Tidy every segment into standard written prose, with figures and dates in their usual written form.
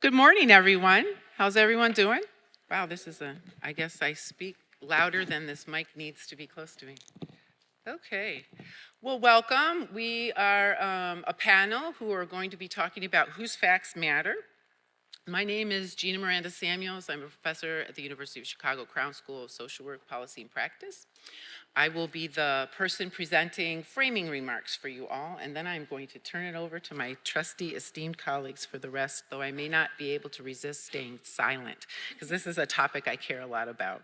Good morning, everyone. How's everyone doing? Wow, I guess I speak louder than this mic needs to be close to me. Okay. Well, welcome. We are a panel who are going to be talking about whose facts matter. My name is Gina Miranda Samuels. I'm a professor at the University of Chicago Crown School of Social Work, Policy, and Practice. I will be the person presenting framing remarks for you all, and then I'm going to turn it over to my trusty, esteemed colleagues for the rest, though I may not be able to resist staying silent, because this is a topic I care a lot about.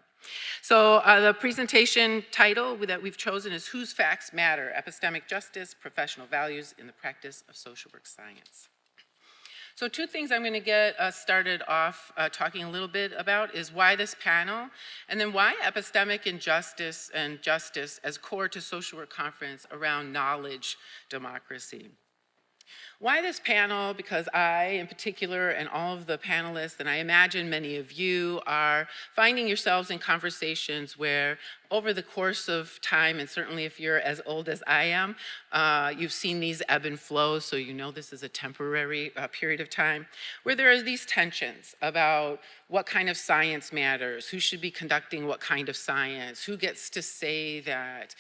So the presentation title that we've chosen is Whose Facts Matter? Epistemic Justice, Professional Values in the Practice of Social Work Science. So two things I'm going to get us started off talking a little bit about is why this panel, and then why epistemic injustice and justice as core to social work conference around knowledge democracy. Why this panel? Because I, in particular, and all of the panelists, and I imagine many of you, are finding yourselves in conversations where over the course of time, and certainly if you're as old as I am, you've seen these ebb and flow, so you know this is a temporary period of time, where there are these tensions about what kind of science matters, who should be conducting what kind of science, who gets to say that,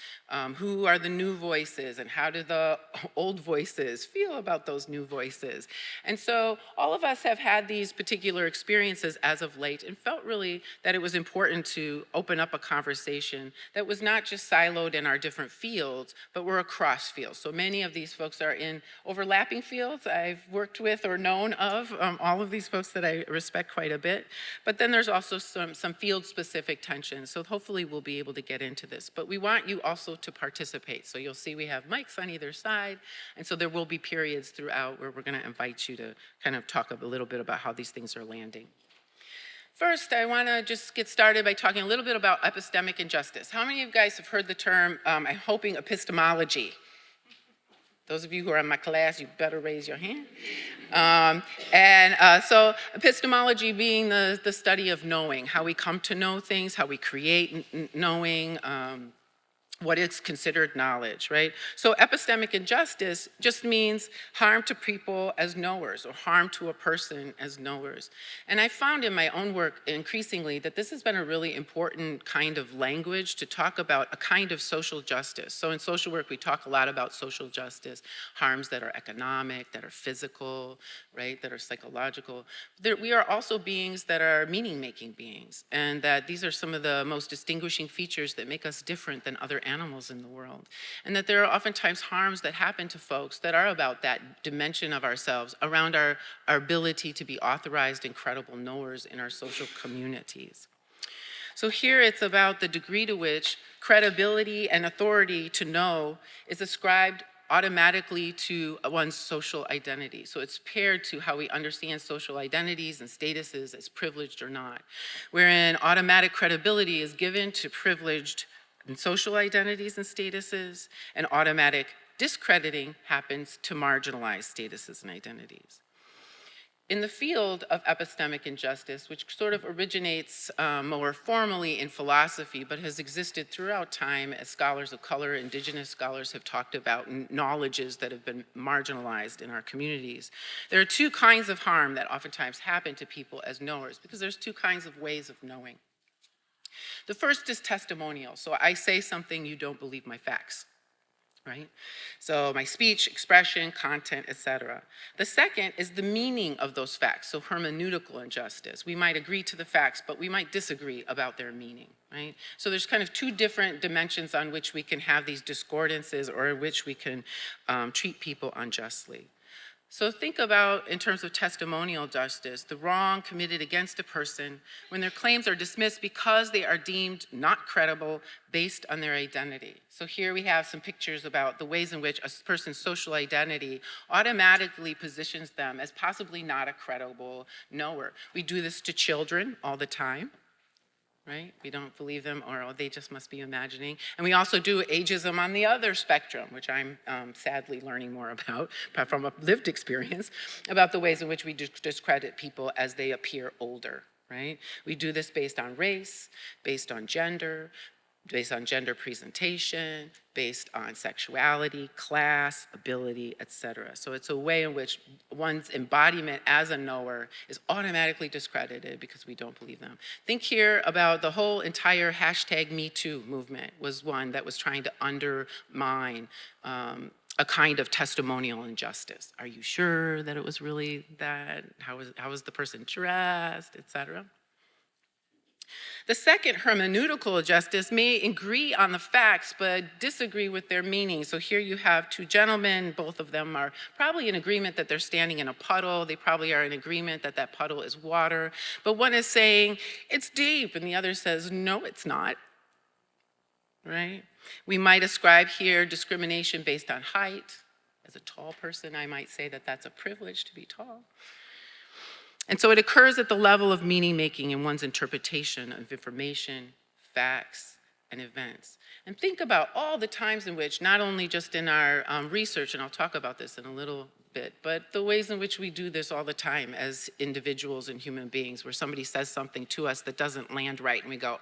who are the new voices, and how do the old voices feel about those new voices. And so all of us have had these particular experiences as of late and felt really that it was important to open up a conversation that was not just siloed in our different fields, but were across fields. So many of these folks are in overlapping fields I've worked with or known of, all of these folks that I respect quite a bit. But then there's also some field-specific tensions. So hopefully we'll be able to get into this. But we want you also to participate. So you'll see we have mics on either side. And so there will be periods throughout where we're going to invite you to kind of talk a little bit about how these things are landing. First, I want to just get started by talking a little bit about epistemic injustice. How many of you guys have heard the term, I'm hoping, epistemology? Those of you who are in my class, you better raise your hand. So epistemology being the study of knowing, how we come to know things, how we create knowing, what is considered knowledge, right? So epistemic injustice just means harm to people as knowers or harm to a person as knowers. And I found in my own work increasingly that this has been a really important kind of language to talk about a kind of social justice. So in social work, we talk a lot about social justice, harms that are economic, that are physical, right, that are psychological. We are also beings that are meaning-making beings, and that these are some of the most distinguishing features that make us different than other animals in the world. And that there are oftentimes harms that happen to folks that are about that dimension of ourselves, around our ability to be authorized and credible knowers in our social communities. So here it's about the degree to which credibility and authority to know is ascribed automatically to one's social identity. So it's paired to how we understand social identities and statuses as privileged or not, wherein automatic credibility is given to privileged and social identities and statuses, and automatic discrediting happens to marginalized statuses and identities. In the field of epistemic injustice, which sort of originates more formally in philosophy, but has existed throughout time as scholars of color, indigenous scholars have talked about knowledges that have been marginalized in our communities. There are two kinds of harm that oftentimes happen to people as knowers, because there's two kinds of ways of knowing. The first is testimonial. So I say something, you don't believe my facts. Right? So my speech, expression, content, etc. The second is the meaning of those facts, so hermeneutical injustice. We might agree to the facts, but we might disagree about their meaning, right? So there's kind of two different dimensions on which we can have these discordances or in which we can treat people unjustly. So think about, in terms of testimonial justice, the wrong committed against a person when their claims are dismissed because they are deemed not credible based on their identity. So here we have some pictures about the ways in which a person's social identity automatically positions them as possibly not a credible knower. We do this to children all the time. Right? We don't believe them, or oh, they just must be imagining. And we also do ageism on the other spectrum, which I'm sadly learning more about from a lived experience, about the ways in which we discredit people as they appear older, right? We do this based on race, based on gender, based on gender presentation, based on sexuality, class, ability, etc. So it's a way in which one's embodiment as a knower is automatically discredited because we don't believe them. Think here about the whole entire hashtag #MeToo movement was one that was trying to undermine a kind of testimonial injustice. Are you sure that it was really that? How was the person dressed, etc.? The second hermeneutical injustice may agree on the facts but disagree with their meaning. So here you have two gentlemen, both of them are probably in agreement that they're standing in a puddle. They probably are in agreement that that puddle is water. But one is saying, it's deep, and the other says, no, it's not, right? We might ascribe here discrimination based on height. As a tall person, I might say that that's a privilege to be tall. And so it occurs at the level of meaning making in one's interpretation of information, facts, and events. And think about all the times in which, not only just in our research, and I'll talk about this in a little bit, but the ways in which we do this all the time as individuals and human beings, where somebody says something to us that doesn't land right, and we go,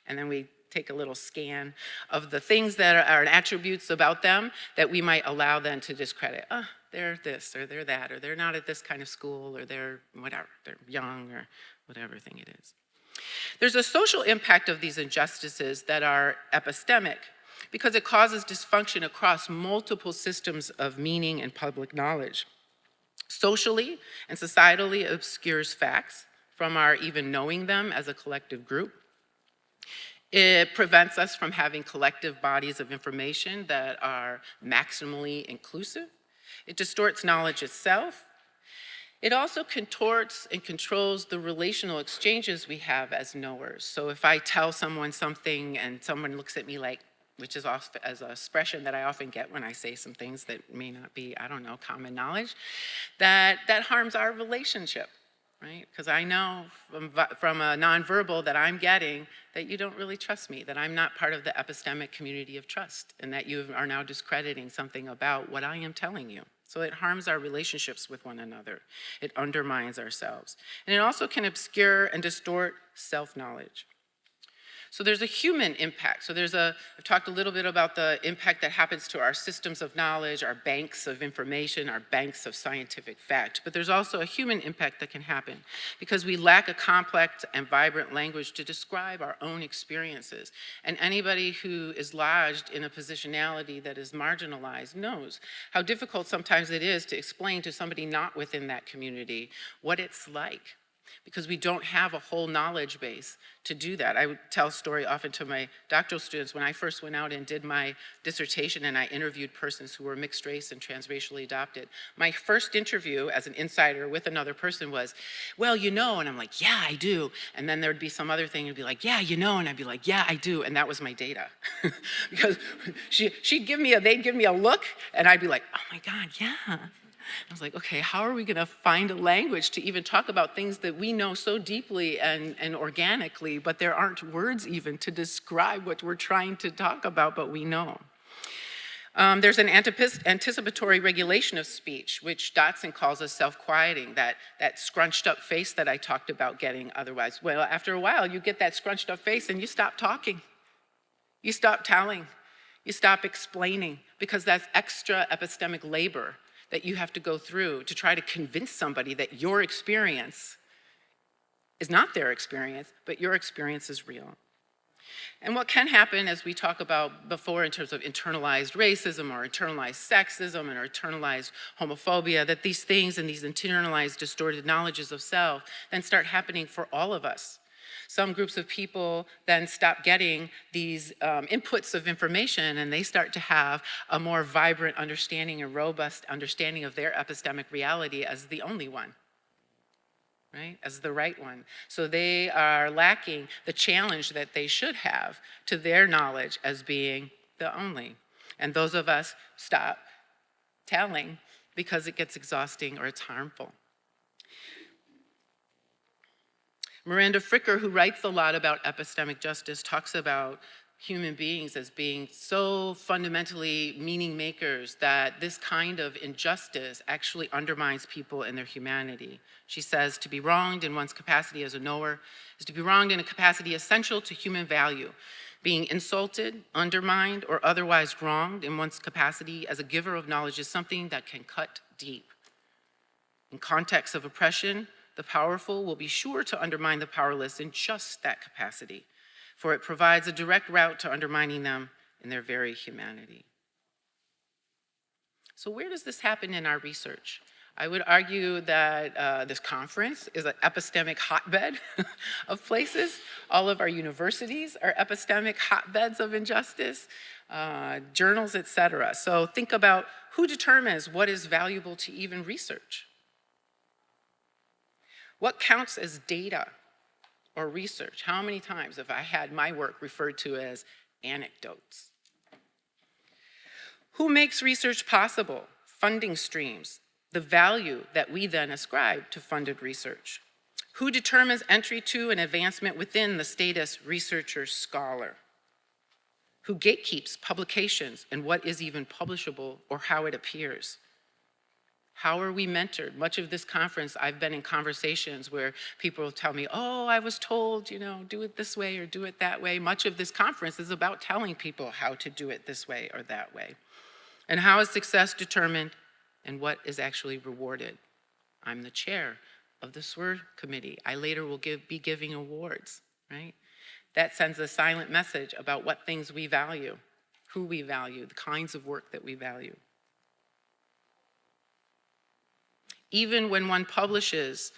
and then we take a little scan of the things that are attributes about them that we might allow then to discredit. They're this, or they're that, or they're not at this kind of school, or they're whatever, they're young, or whatever thing it is. There's a social impact of these injustices that are epistemic because it causes dysfunction across multiple systems of meaning and public knowledge. Socially and societally, it obscures facts from our even knowing them as a collective group. It prevents us from having collective bodies of information that are maximally inclusive. It distorts knowledge itself. It also contorts and controls the relational exchanges we have as knowers. So if I tell someone something and someone looks at me like, which is as an expression that I often get when I say some things that may not be, I don't know, common knowledge, that harms our relationship, right? Because I know from a nonverbal that I'm getting that you don't really trust me, that I'm not part of the epistemic community of trust, and that you are now discrediting something about what I am telling you. So it harms our relationships with one another. It undermines ourselves. And it also can obscure and distort self-knowledge. So there's a human impact. So I've talked a little bit about the impact that happens to our systems of knowledge, our banks of information, our banks of scientific fact. But there's also a human impact that can happen because we lack a complex and vibrant language to describe our own experiences. And anybody who is lodged in a positionality that is marginalized knows how difficult sometimes it is to explain to somebody not within that community what it's like, because we don't have a whole knowledge base to do that. I would tell a story often to my doctoral students. When I first went out and did my dissertation and I interviewed persons who were mixed race and transracially adopted, my first interview as an insider with another person was, well, you know, and I'm like, yeah, I do. And then there'd be some other thing and be like, yeah, you know, and I'd be like, yeah, I do. And that was my data. Because they'd give me a look and I'd be like, oh my God, yeah. I was like, okay, how are we going to find a language to even talk about things that we know so deeply and organically, but there aren't words even to describe what we're trying to talk about, but we know. There's an anticipatory regulation of speech, which Dotson calls a self-quieting, that scrunched up face that I talked about getting otherwise. Well, after a while, you get that scrunched up face and you stop talking. You stop telling. You stop explaining, because that's extra epistemic labor that you have to go through to try to convince somebody that your experience is not their experience, but your experience is real. And what can happen, as we talked about before in terms of internalized racism or internalized sexism or internalized homophobia, that these things and these internalized distorted knowledges of self then start happening for all of us. Some groups of people then stop getting these inputs of information, and they start to have a more vibrant understanding and robust understanding of their epistemic reality as the only one, right? As the right one. So they are lacking the challenge that they should have to their knowledge as being the only. And those of us stop telling because it gets exhausting or it's harmful. Miranda Fricker, who writes a lot about epistemic justice, talks about human beings as being so fundamentally meaning makers that this kind of injustice actually undermines people and their humanity. She says, to be wronged in one's capacity as a knower is to be wronged in a capacity essential to human value. Being insulted, undermined, or otherwise wronged in one's capacity as a giver of knowledge is something that can cut deep. In contexts of oppression, the powerful will be sure to undermine the powerless in just that capacity, for it provides a direct route to undermining them in their very humanity. So where does this happen in our research? I would argue that this conference is an epistemic hotbed of places. All of our universities are epistemic hotbeds of injustice, journals, et cetera. So think about who determines what is valuable to even research. What counts as data or research? How many times have I had my work referred to as anecdotes? Who makes research possible? Funding streams, the value that we then ascribe to funded research. Who determines entry to and advancement within the status researcher scholar? Who gatekeeps publications and what is even publishable or how it appears? How are we mentored? Much of this conference, I've been in conversations where people will tell me, oh, I was told, do it this way or do it that way. Much of this conference is about telling people how to do it this way or that way. And how is success determined and what is actually rewarded? I'm the chair of the SSWR committee. I later will be giving awards, right? That sends a silent message about what things we value, who we value, the kinds of work that we value. Even when one publishes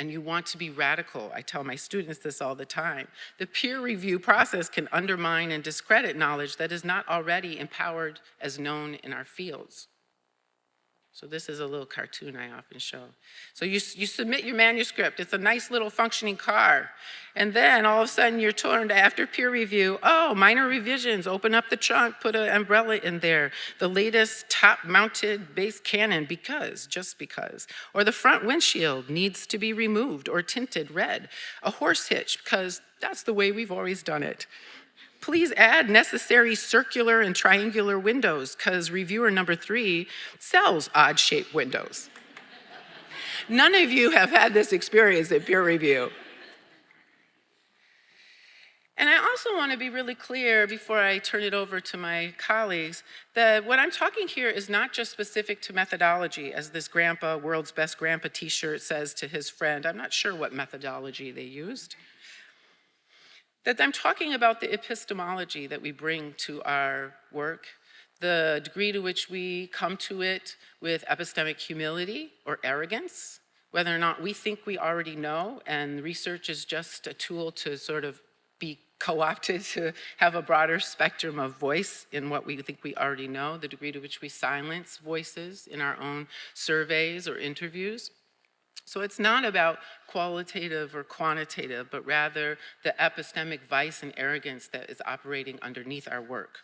and you want to be radical, I tell my students this all the time, the peer review process can undermine and discredit knowledge that is not already empowered as known in our fields. So this is a little cartoon I often show. So you submit your manuscript. It's a nice little functioning car. And then all of a sudden you're told after peer review, oh, minor revisions, open up the trunk, put an umbrella in there, the latest top-mounted base cannon just because. Or the front windshield needs to be removed or tinted red. A horse hitch, because that's the way we've always done it. Please add necessary circular and triangular windows because reviewer number 3 sells odd-shaped windows. None of you have had this experience at peer review. And I also want to be really clear before I turn it over to my colleagues that what I'm talking here is not just specific to methodology, as this grandpa, world's best grandpa t-shirt says to his friend. I'm not sure what methodology they used. That I'm talking about the epistemology that we bring to our work, the degree to which we come to it with epistemic humility or arrogance, whether or not we think we already know and research is just a tool to sort of be co-opted to have a broader spectrum of voice in what we think we already know, the degree to which we silence voices in our own surveys or interviews. So it's not about qualitative or quantitative, but rather the epistemic vice and arrogance that is operating underneath our work.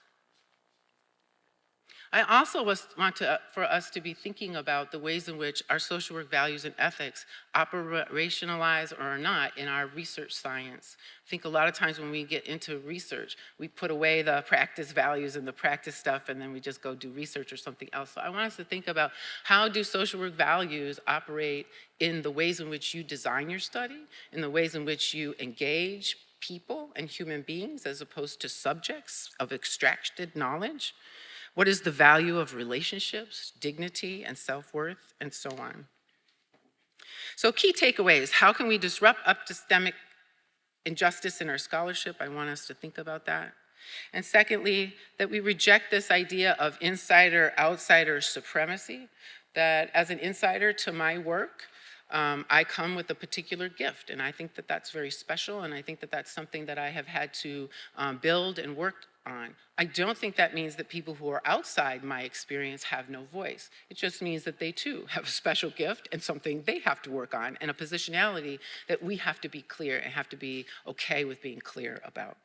I also want for us to be thinking about the ways in which our social work values and ethics operationalize or are not in our research science. I think a lot of times when we get into research, we put away the practice values and the practice stuff and then we just go do research or something else. So I want us to think about how do social work values operate in the ways in which you design your study, in the ways in which you engage people and human beings as opposed to subjects of extracted knowledge. What is the value of relationships, dignity, and self-worth, and so on? So key takeaways, how can we disrupt epistemic injustice in our scholarship? I want us to think about that. And secondly, that we reject this idea of insider-outsider supremacy, that as an insider to my work, I come with a particular gift, and I think that that's very special, and I think that that's something that I have had to build and work on. I don't think that means that people who are outside my experience have no voice. It just means that they too have a special gift and something they have to work on and a positionality that we have to be clear and have to be okay with being clear about.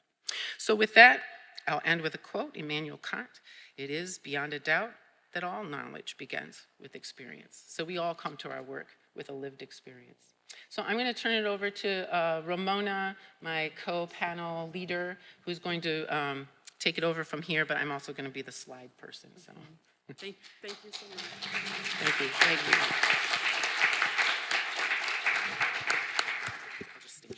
So with that, I'll end with a quote, Immanuel Kant. It is beyond a doubt that all knowledge begins with experience. So we all come to our work with a lived experience. So I'm going to turn it over to Ramona, my co-panel leader, who's going to take it over from here, but I'm also going to be the slide person. So Thank you so much. thank you. Thank you. I'll just stand.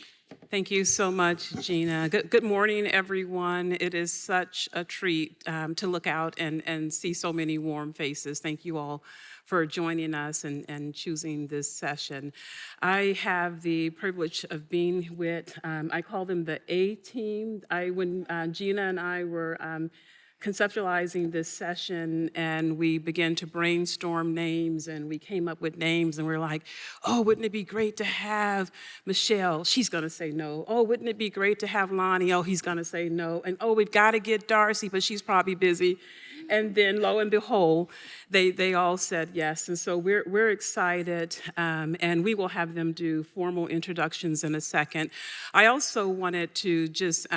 Thank you so much, Gina. Good morning, everyone. It is such a treat to look out and see so many warm faces. Thank you all for joining us and choosing this session. I have the privilege of being with, I call them the A team. When Gina and I were conceptualizing this session and we began to brainstorm names and we came up with names and we're like, oh, wouldn't it be great to have Michele? She's gonna say no. Oh, wouldn't it be great to have Lonnie? Oh, he's gonna say no. And oh, we've gotta get Darcey, but she's probably busy. And then lo and behold, they all said yes. And so we're excited, and we will have them do formal introductions in a second. I also wanted to just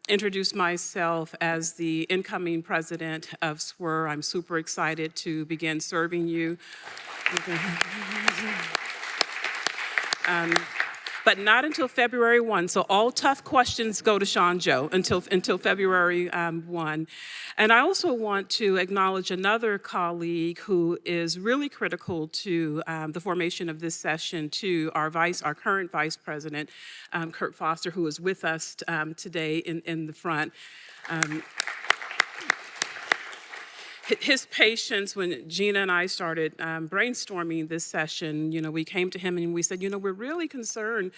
introduce myself as the incoming president of SSWR. I'm super excited to begin serving you. But not until February 1. So all tough questions go to Sean Joe until February 1. And I also want to acknowledge another colleague who is really critical to the formation of this session, to our current vice president, Kurt Foster, who is with us today in the front. His patience when Gina and I started brainstorming this session, we came to him and we said, we're really concerned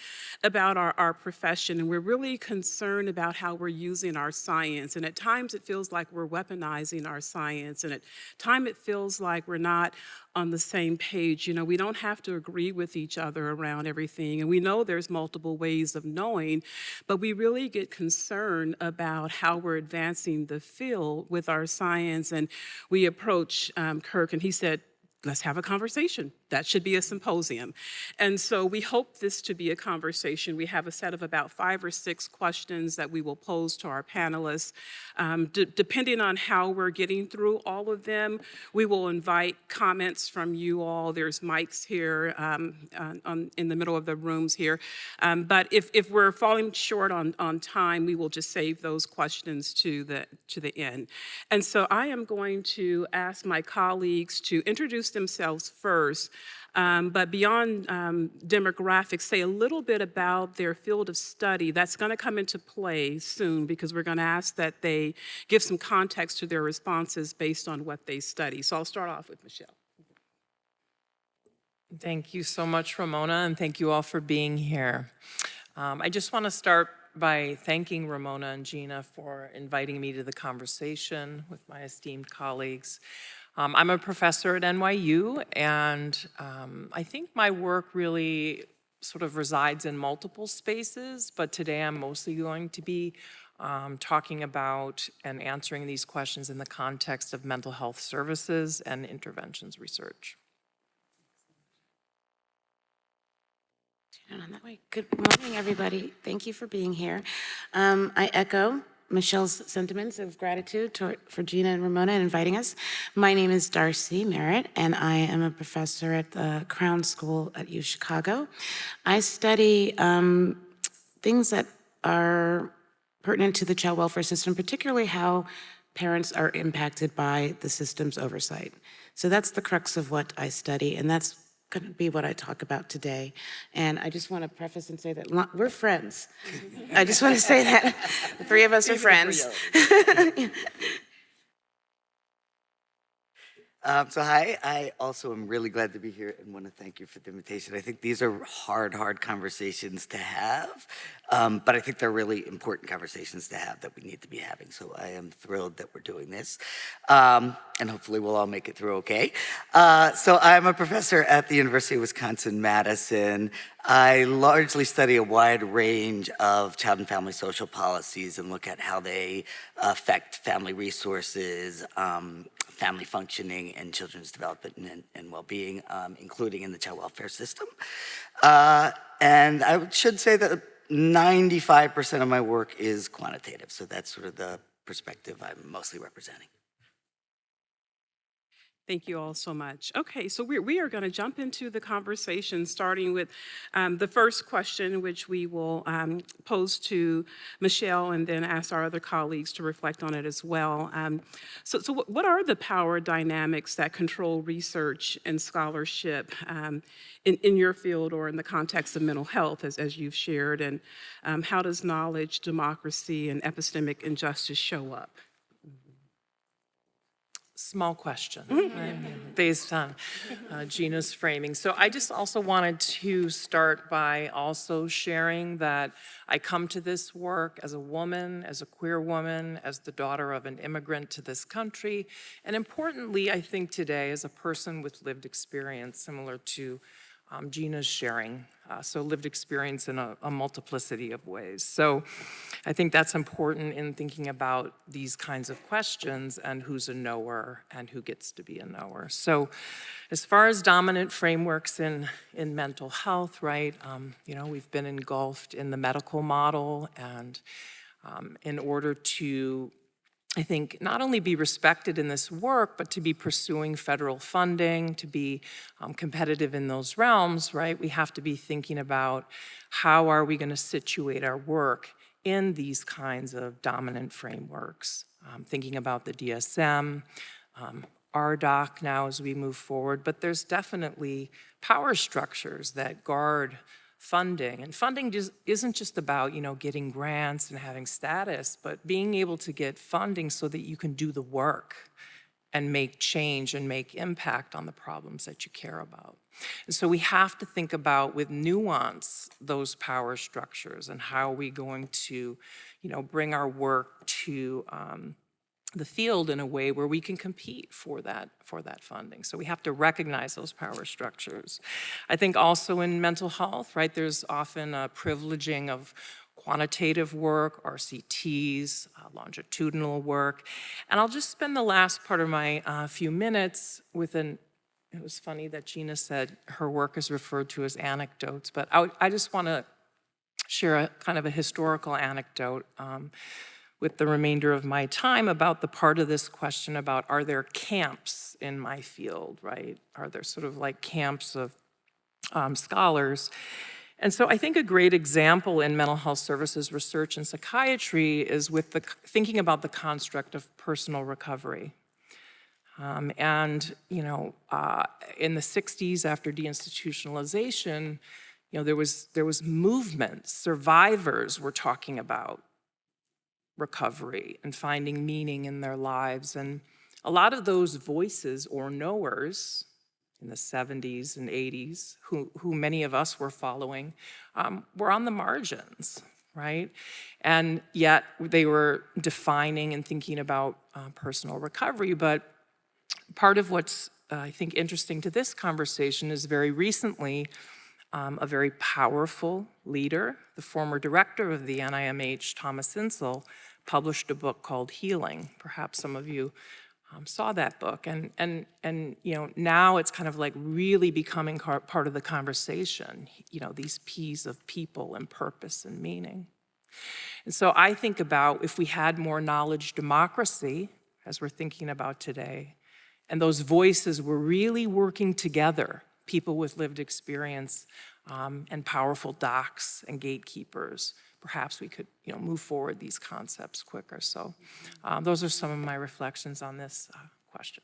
about our profession and we're really concerned about how we're using our science. And at times it feels like we're weaponizing our science. And at times it feels like we're not on the same page. We don't have to agree with each other around everything. And we know there's multiple ways of knowing, but we really get concerned about how we're advancing the field with our science. And we approached Kirk and he said, let's have a conversation. That should be a symposium. And so we hope this to be a conversation. We have a set of about 5 or 6 questions that we will pose to our panelists. Depending on how we're getting through all of them, we will invite comments from you all. There's mics here in the middle of the rooms here. But if we're falling short on time, we will just save those questions to the end. And so I am going to ask my colleagues to introduce themselves first. But beyond demographics, say a little bit about their field of study. That's going to come into play soon because we're going to ask that they give some context to their responses based on what they study. So I'll start off with Michele. Thank you so much, Ramona, and thank you all for being here. I just want to start by thanking Ramona and Gina for inviting me to the conversation with my esteemed colleagues. I'm a professor at NYU, and I think my work really sort of resides in multiple spaces, but today I'm mostly going to be talking about and answering these questions in the context of mental health services and interventions research. Turn on that way. Good morning, everybody. Thank you for being here. I echo Michele's sentiments of gratitude for Gina and Ramona inviting us. My name is Darcey Merritt, and I am a professor at the Crown School at U Chicago. I study things that are pertinent to the child welfare system, particularly how parents are impacted by the system's oversight. So that's the crux of what I study, and that's going to be what I talk about today. And I just want to preface and say that we're friends. I just want to say that the 3 of us are friends. So hi, I also am really glad to be here and want to thank you for the invitation. I think these are hard conversations to have, but I think they're really important conversations to have that we need to be having. So I am thrilled that we're doing this, and hopefully we'll all make it through okay. So I'm a professor at the University of Wisconsin-Madison. I largely study a wide range of child and family social policies and look at how they affect family resources, family functioning, and children's development and well-being, including in the child welfare system. And I should say that 95% of my work is quantitative, so that's sort of the perspective I'm mostly representing. Thank you all so much. Okay, so we are going to jump into the conversation, starting with the first question, which we will pose to Michele and then ask our other colleagues to reflect on it as well. So what are the power dynamics that control research and scholarship in your field or in the context of mental health, as you've shared? And how does knowledge, democracy, and epistemic injustice show up? Small question, right, based on Gina's framing. So I just also wanted to start by also sharing that I come to this work as a woman, as a queer woman, as the daughter of an immigrant to this country, and importantly, I think today, as a person with lived experience similar to Gina's sharing, so lived experience in a multiplicity of ways. So I think that's important in thinking about these kinds of questions and who's a knower and who gets to be a knower. So as far as dominant frameworks in mental health, right, we've been engulfed in the medical model, and in order to, I think, not only be respected in this work, but to be pursuing federal funding, to be competitive in those realms, right? We have to be thinking about how are we going to situate our work in these kinds of dominant frameworks, thinking about the DSM, RDoC now as we move forward, but there's definitely power structures that guard funding. And funding isn't just about, getting grants and having status, but being able to get funding so that you can do the work and make change and make impact on the problems that you care about. And so we have to think about, with nuance, those power structures and how are we going to, bring our work to the field in a way where we can compete for that funding. So we have to recognize those power structures. I think also in mental health, right, there's often a privileging of quantitative work, RCTs, longitudinal work. And I'll just spend the last part of my few minutes with it was funny that Gina said her work is referred to as anecdotes, but I just want to share a kind of a historical anecdote with the remainder of my time about the part of this question about, are there camps in my field, right? Are there sort of like camps of scholars? And so I think a great example in mental health services research and psychiatry is with thinking about the construct of personal recovery. In the 60s, after deinstitutionalization, there was movement. Survivors were talking about recovery and finding meaning in their lives. And a lot of those voices or knowers in the 70s and 80s, who many of us were following, were on the margins, right? And yet they were defining and thinking about personal recovery. But part of what's, I think, interesting to this conversation is very recently, a very powerful leader, the former director of the NIMH, Thomas Insel, published a book called Healing. Perhaps some of you saw that book. And now it's kind of like really becoming part of the conversation, these P's of people and purpose and meaning. And so I think about if we had more knowledge democracy, as we're thinking about today, and those voices were really working together, people with lived experience and powerful docs and gatekeepers, perhaps we could move forward these concepts quicker. So those are some of my reflections on this question.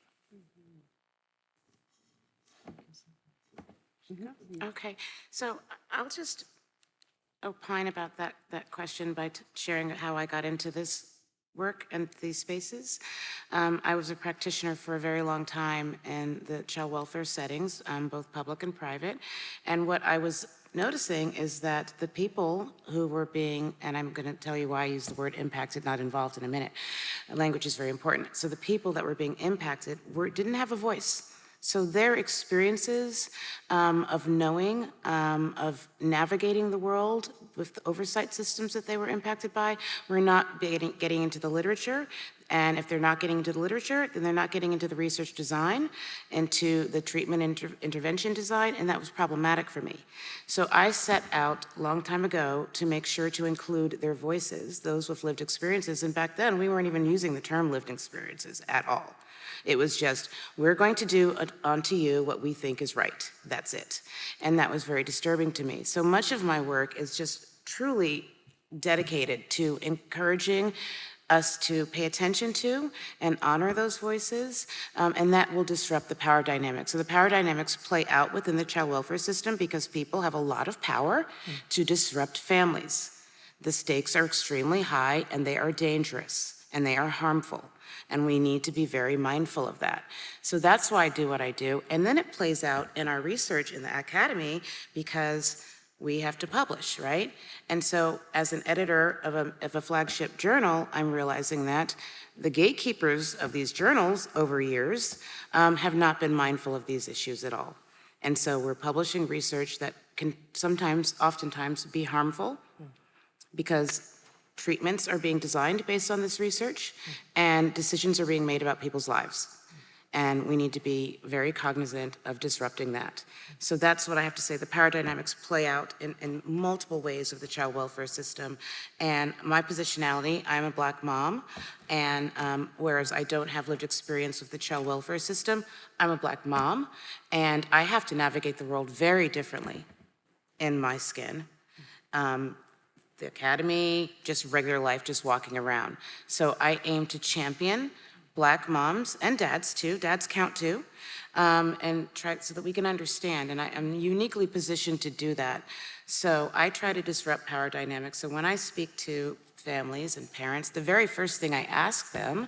Okay, so I'll just opine about that question by sharing how I got into this work and these spaces. I was a practitioner for a very long time in the child welfare settings, both public and private. And what I was noticing is that the people who were being, and I'm going to tell you why I use the word impacted, not involved, in a minute. Language is very important. So the people that were being impacted didn't have a voice. So their experiences of knowing, of navigating the world with the oversight systems that they were impacted by, were not getting into the literature. And if they're not getting into the literature, then they're not getting into the research design, into the treatment intervention design, and that was problematic for me. So I set out a long time ago to make sure to include their voices, those with lived experiences. And back then, we weren't even using the term lived experiences at all. It was just, we're going to do onto you what we think is right. That's it. And that was very disturbing to me. So much of my work is just truly dedicated to encouraging us to pay attention to and honor those voices, and that will disrupt the power dynamics. So the power dynamics play out within the child welfare system because people have a lot of power to disrupt families. The stakes are extremely high and they are dangerous and they are harmful. And we need to be very mindful of that. So that's why I do what I do. And then it plays out in our research in the academy because we have to publish, right? And so as an editor of a flagship journal, I'm realizing that the gatekeepers of these journals over years have not been mindful of these issues at all. And so we're publishing research that can oftentimes be harmful because treatments are being designed based on this research and decisions are being made about people's lives. And we need to be very cognizant of disrupting that. So that's what I have to say. The power dynamics play out in multiple ways of the child welfare system. And my positionality, I'm a Black mom, and whereas I don't have lived experience with the child welfare system, I'm a Black mom, and I have to navigate the world very differently in my skin. The academy, just regular life, just walking around. So I aim to champion Black moms and dads too, dads count too, and try so that we can understand, and I'm uniquely positioned to do that. So I try to disrupt power dynamics. So when I speak to families and parents, the very first thing I ask them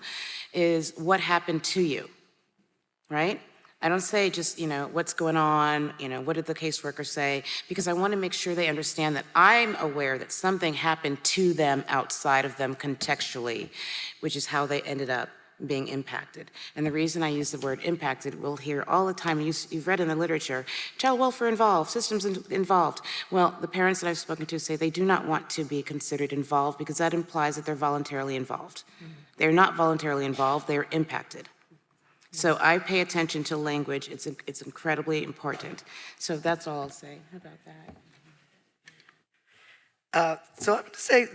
is, what happened to you, right? I don't say just, what's going on, what did the caseworker say? Because I want to make sure they understand that I'm aware that something happened to them outside of them contextually, which is how they ended up being impacted. And the reason I use the word impacted, we'll hear all the time, you've read in the literature, child welfare involved, systems involved. Well, the parents that I've spoken to say they do not want to be considered involved because that implies that they're voluntarily involved. They're not voluntarily involved, they're impacted. So I pay attention to language, it's incredibly important. So that's all I'll say about that. So I'm going to say,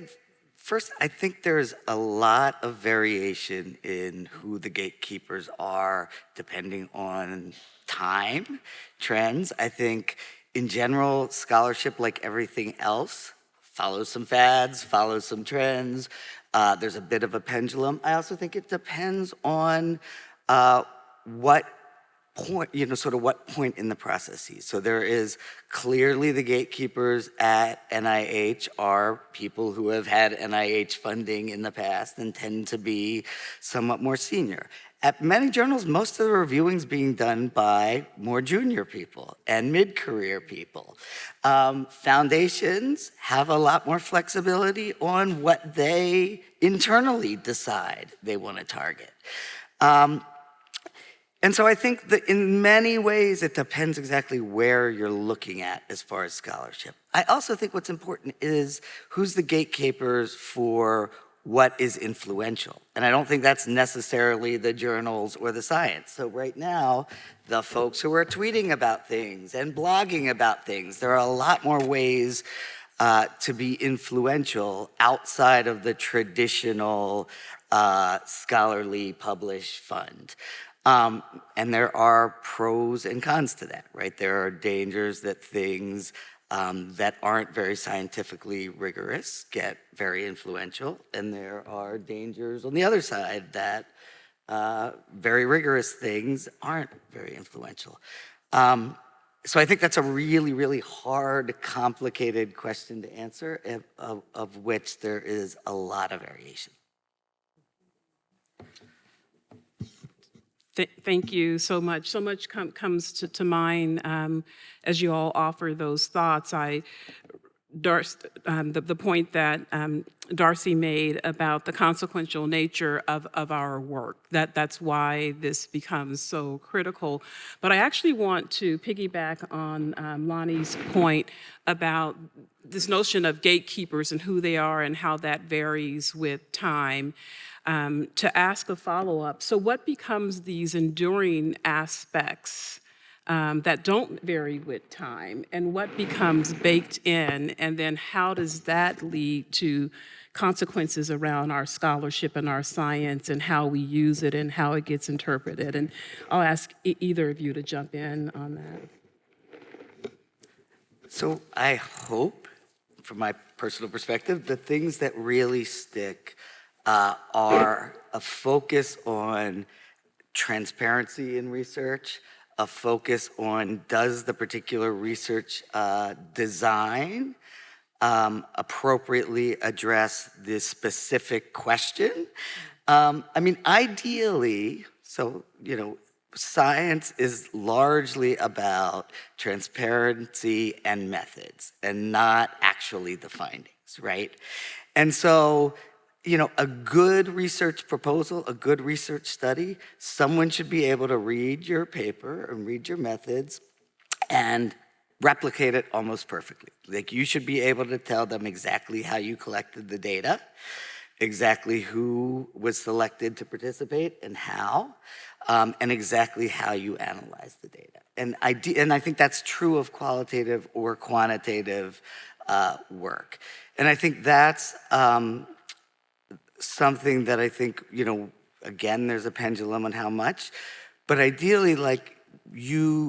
first, I think there's a lot of variation in who the gatekeepers are, depending on time, trends. I think, in general, scholarship, like everything else, follows some fads, follows some trends. There's a bit of a pendulum. I also think it depends on what point, what point in the processes. So there is clearly the gatekeepers at NIH are people who have had NIH funding in the past and tend to be somewhat more senior. At many journals, most of the reviewing is being done by more junior people and mid-career people. Foundations have a lot more flexibility on what they internally decide they want to target. And so I think that in many ways, it depends exactly where you're looking at as far as scholarship. I also think what's important is who's the gatekeepers for what is influential. And I don't think that's necessarily the journals or the science. So right now, the folks who are tweeting about things and blogging about things, there are a lot more ways to be influential outside of the traditional scholarly publish fund. And there are pros and cons to that, right? There are dangers that things that aren't very scientifically rigorous get very influential, and there are dangers on the other side that very rigorous things aren't very influential. So I think that's a really, really hard, complicated question to answer, of which there is a lot of variation. Thank you so much. So much comes to mind as you all offer those thoughts. The point that Darcey made about the consequential nature of our work, that's why this becomes so critical. But I actually want to piggyback on Lonnie's point about this notion of gatekeepers and who they are and how that varies with time. To ask a follow-up, so what becomes these enduring aspects that don't vary with time, and what becomes baked in, and then how does that lead to consequences around our scholarship and our science and how we use it and how it gets interpreted. And I'll ask either of you to jump in on that. So I hope, from my personal perspective, the things that really stick are a focus on transparency in research, a focus on does the particular research design appropriately address this specific question. I mean, ideally, so, science is largely about transparency and methods and not actually the findings, right? And so, a good research proposal, a good research study, someone should be able to read your paper and read your methods and replicate it almost perfectly. Like, you should be able to tell them exactly how you collected the data, exactly who was selected to participate and how, and exactly how you analyze the data. And I think that's true of qualitative or quantitative work. And I think that's something that I think, again, there's a pendulum on how much, but ideally,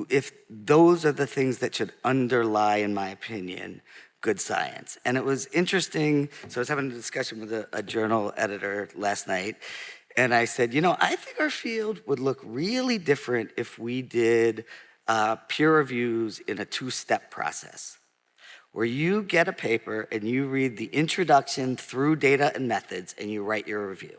if those are the things that should underlie, in my opinion, good science. And it was interesting, so I was having a discussion with a journal editor last night, and I said, I think our field would look really different if we did peer reviews in a two-step process, where you get a paper and you read the introduction through data and methods and you write your review.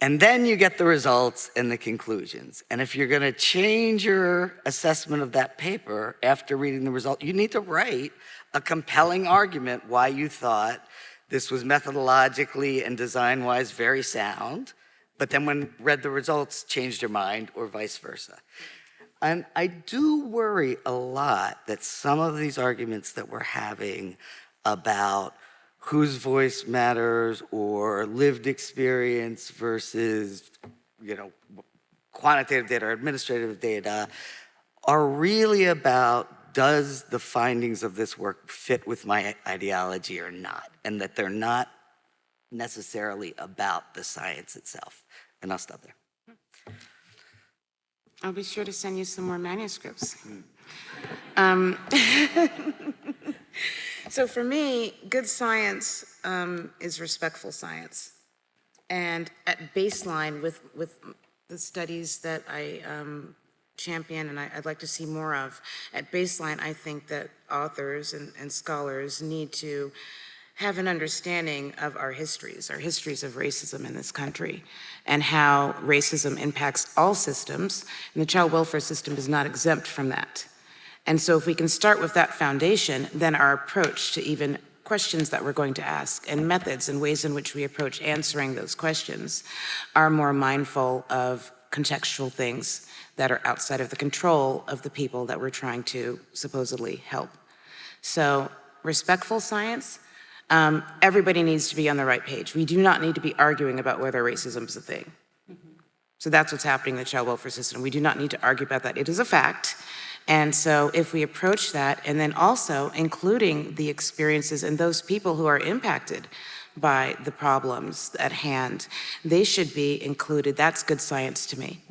And then you get the results and the conclusions. And if you're gonna change your assessment of that paper after reading the result, you need to write a compelling argument why you thought this was methodologically and design-wise very sound, but then when read the results, changed your mind, or vice versa. And I do worry a lot that some of these arguments that we're having about whose voice matters or lived experience versus, quantitative data or administrative data are really about, does the findings of this work fit with my ideology or not? And that they're not necessarily about the science itself. And I'll stop there. I'll be sure to send you some more manuscripts. So for me, good science is respectful science. And at baseline, with the studies that I champion and I'd like to see more of, at baseline, I think that authors and scholars need to have an understanding of our histories of racism in this country, and how racism impacts all systems, and the child welfare system is not exempt from that. And so if we can start with that foundation, then our approach to even questions that we're going to ask and methods and ways in which we approach answering those questions are more mindful of contextual things that are outside of the control of the people that we're trying to supposedly help. So respectful science, everybody needs to be on the right page. We do not need to be arguing about whether racism is a thing. So that's what's happening in the child welfare system. We do not need to argue about that. It is a fact. And so if we approach that, and then also including the experiences and those people who are impacted by the problems at hand, they should be included. That's good science to me.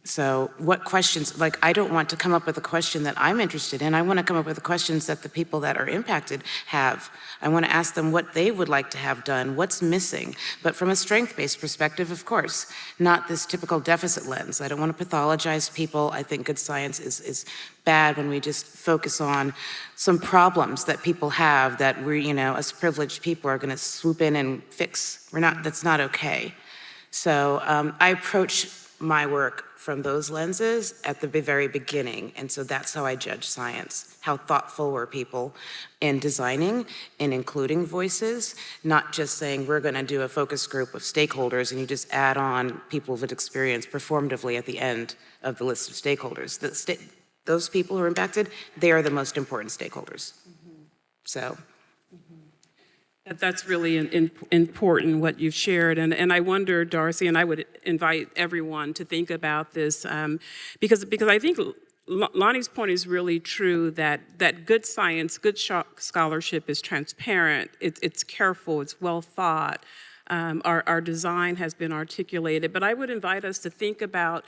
So what questions, I don't want to come up with a question that I'm interested in. I want to come up with the questions that the people that are impacted have. I want to ask them what they would like to have done, what's missing, but from a strength-based perspective, of course, not this typical deficit lens. I don't want to pathologize people. I think good science is bad when we just focus on some problems that people have that we, as privileged people are going to swoop in and fix. That's not okay. So I approach my work from those lenses at the very beginning. And so that's how I judge science. How thoughtful were people in designing and including voices, not just saying we're gonna do a focus group of stakeholders and you just add on people with experience performatively at the end of the list of stakeholders. Those people who are impacted, they are the most important stakeholders. So. That's really important, what you've shared. And I wonder, Darcey, and I would invite everyone to think about this, because I think Lonnie's point is really true, that good science, good scholarship is transparent, it's careful, it's well thought. Our design has been articulated, but I would invite us to think about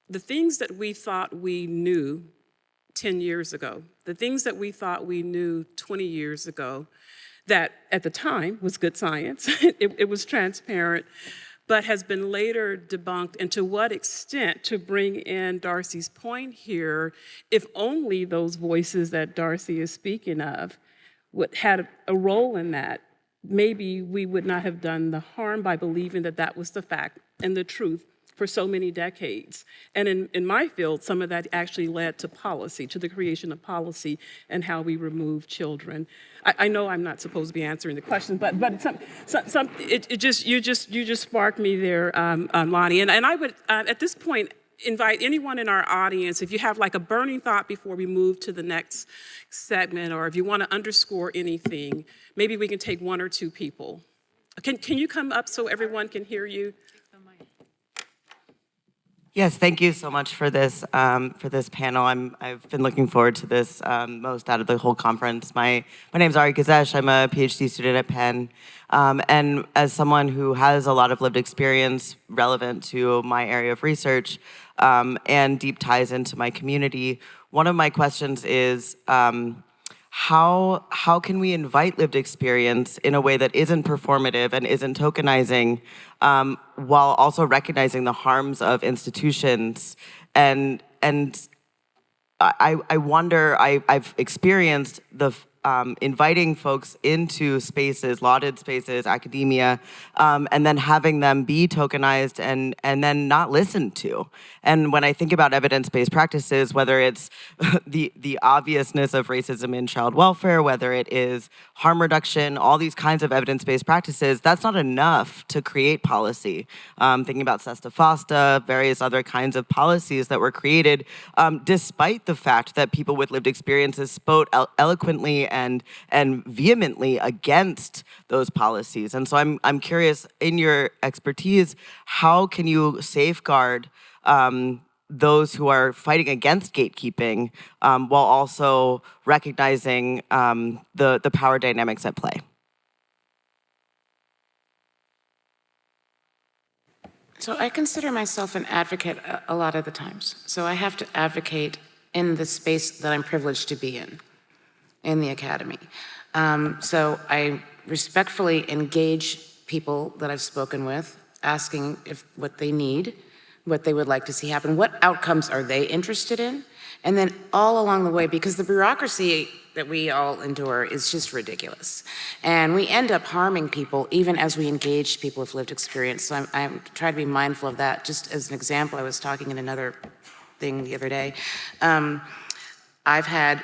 the things that we thought we knew 10 years ago, the things that we thought we knew 20 years ago, that at the time was good science, it was transparent, but has been later debunked, and to what extent, to bring in Darcey's point here, if only those voices that Darcey is speaking of had a role in that, maybe we would not have done the harm by believing that that was the fact and the truth for so many decades. And in my field, some of that actually led to policy, to the creation of policy and how we remove children. I know I'm not supposed to be answering the question, but you just sparked me there, Lonnie. And I would, at this point, invite anyone in our audience, if you have like a burning thought before we move to the next segment, or if you want to underscore anything, maybe we can take one or two people. Can you come up so everyone can hear you? Yes, thank you so much for this panel. I've been looking forward to this most out of the whole conference. My name's Ari Gazesh. I'm a PhD student at Penn, and as someone who has a lot of lived experience relevant to my area of research and deep ties into my community, one of my questions is, how can we invite lived experience in a way that isn't performative and isn't tokenizing, while also recognizing the harms of institutions? And I wonder, I've experienced the inviting folks into spaces, lauded spaces, academia, and then having them be tokenized and then not listened to. And when I think about evidence-based practices, whether it's the obviousness of racism in child welfare, whether it is harm reduction, all these kinds of evidence-based practices, that's not enough to create policy. Thinking about SESTA FOSTA, various other kinds of policies that were created, despite the fact that people with lived experiences spoke eloquently and vehemently against those policies. And so I'm curious, in your expertise, how can you safeguard those who are fighting against gatekeeping while also recognizing the power dynamics at play? So I consider myself an advocate a lot of the times. So I have to advocate in the space that I'm privileged to be in the academy. So I respectfully engage people that I've spoken with, asking what they need, what they would like to see happen, what outcomes are they interested in, and then all along the way, because the bureaucracy that we all endure is just ridiculous. And we end up harming people even as we engage people with lived experience. So I try to be mindful of that. Just as an example, I was talking in another thing the other day. I've had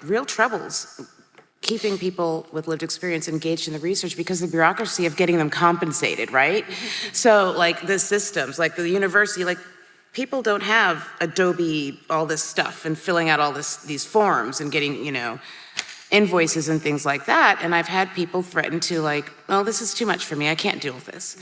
real troubles keeping people with lived experience engaged in the research because the bureaucracy of getting them compensated, right? So like the systems, like the university, like people don't have Adobe, all this stuff and filling out all these forms and getting, invoices and things like that. And I've had people threaten to like, oh, this is too much for me, I can't deal with this.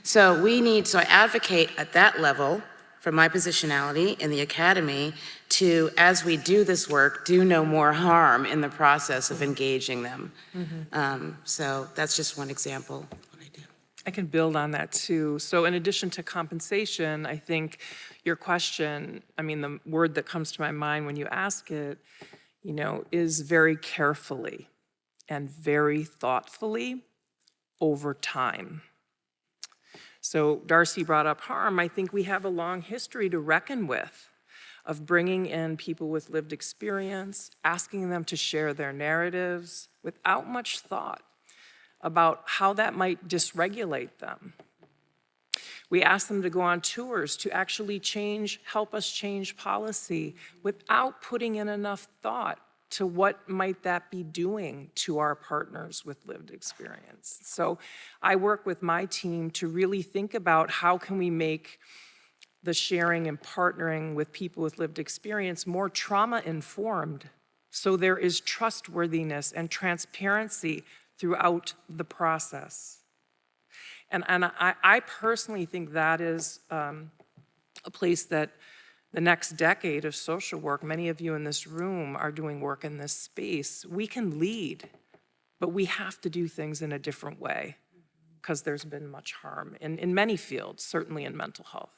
So I advocate at that level from my positionality in the academy to, as we do this work, do no more harm in the process of engaging them. So that's just one example of what I do. I can build on that too. So in addition to compensation, I think your question, the word that comes to my mind when you ask it, is very carefully and very thoughtfully over time. So Darcey brought up harm. I think we have a long history to reckon with of bringing in people with lived experience, asking them to share their narratives without much thought about how that might dysregulate them. We ask them to go on tours to actually help us change policy without putting in enough thought to what might that be doing to our partners with lived experience. So I work with my team to really think about how can we make the sharing and partnering with people with lived experience more trauma-informed, so there is trustworthiness and transparency, throughout the process. And I personally think that is a place that the next decade of social work, many of you in this room are doing work in this space. We can lead, but we have to do things in a different way because there's been much harm in many fields, certainly in mental health.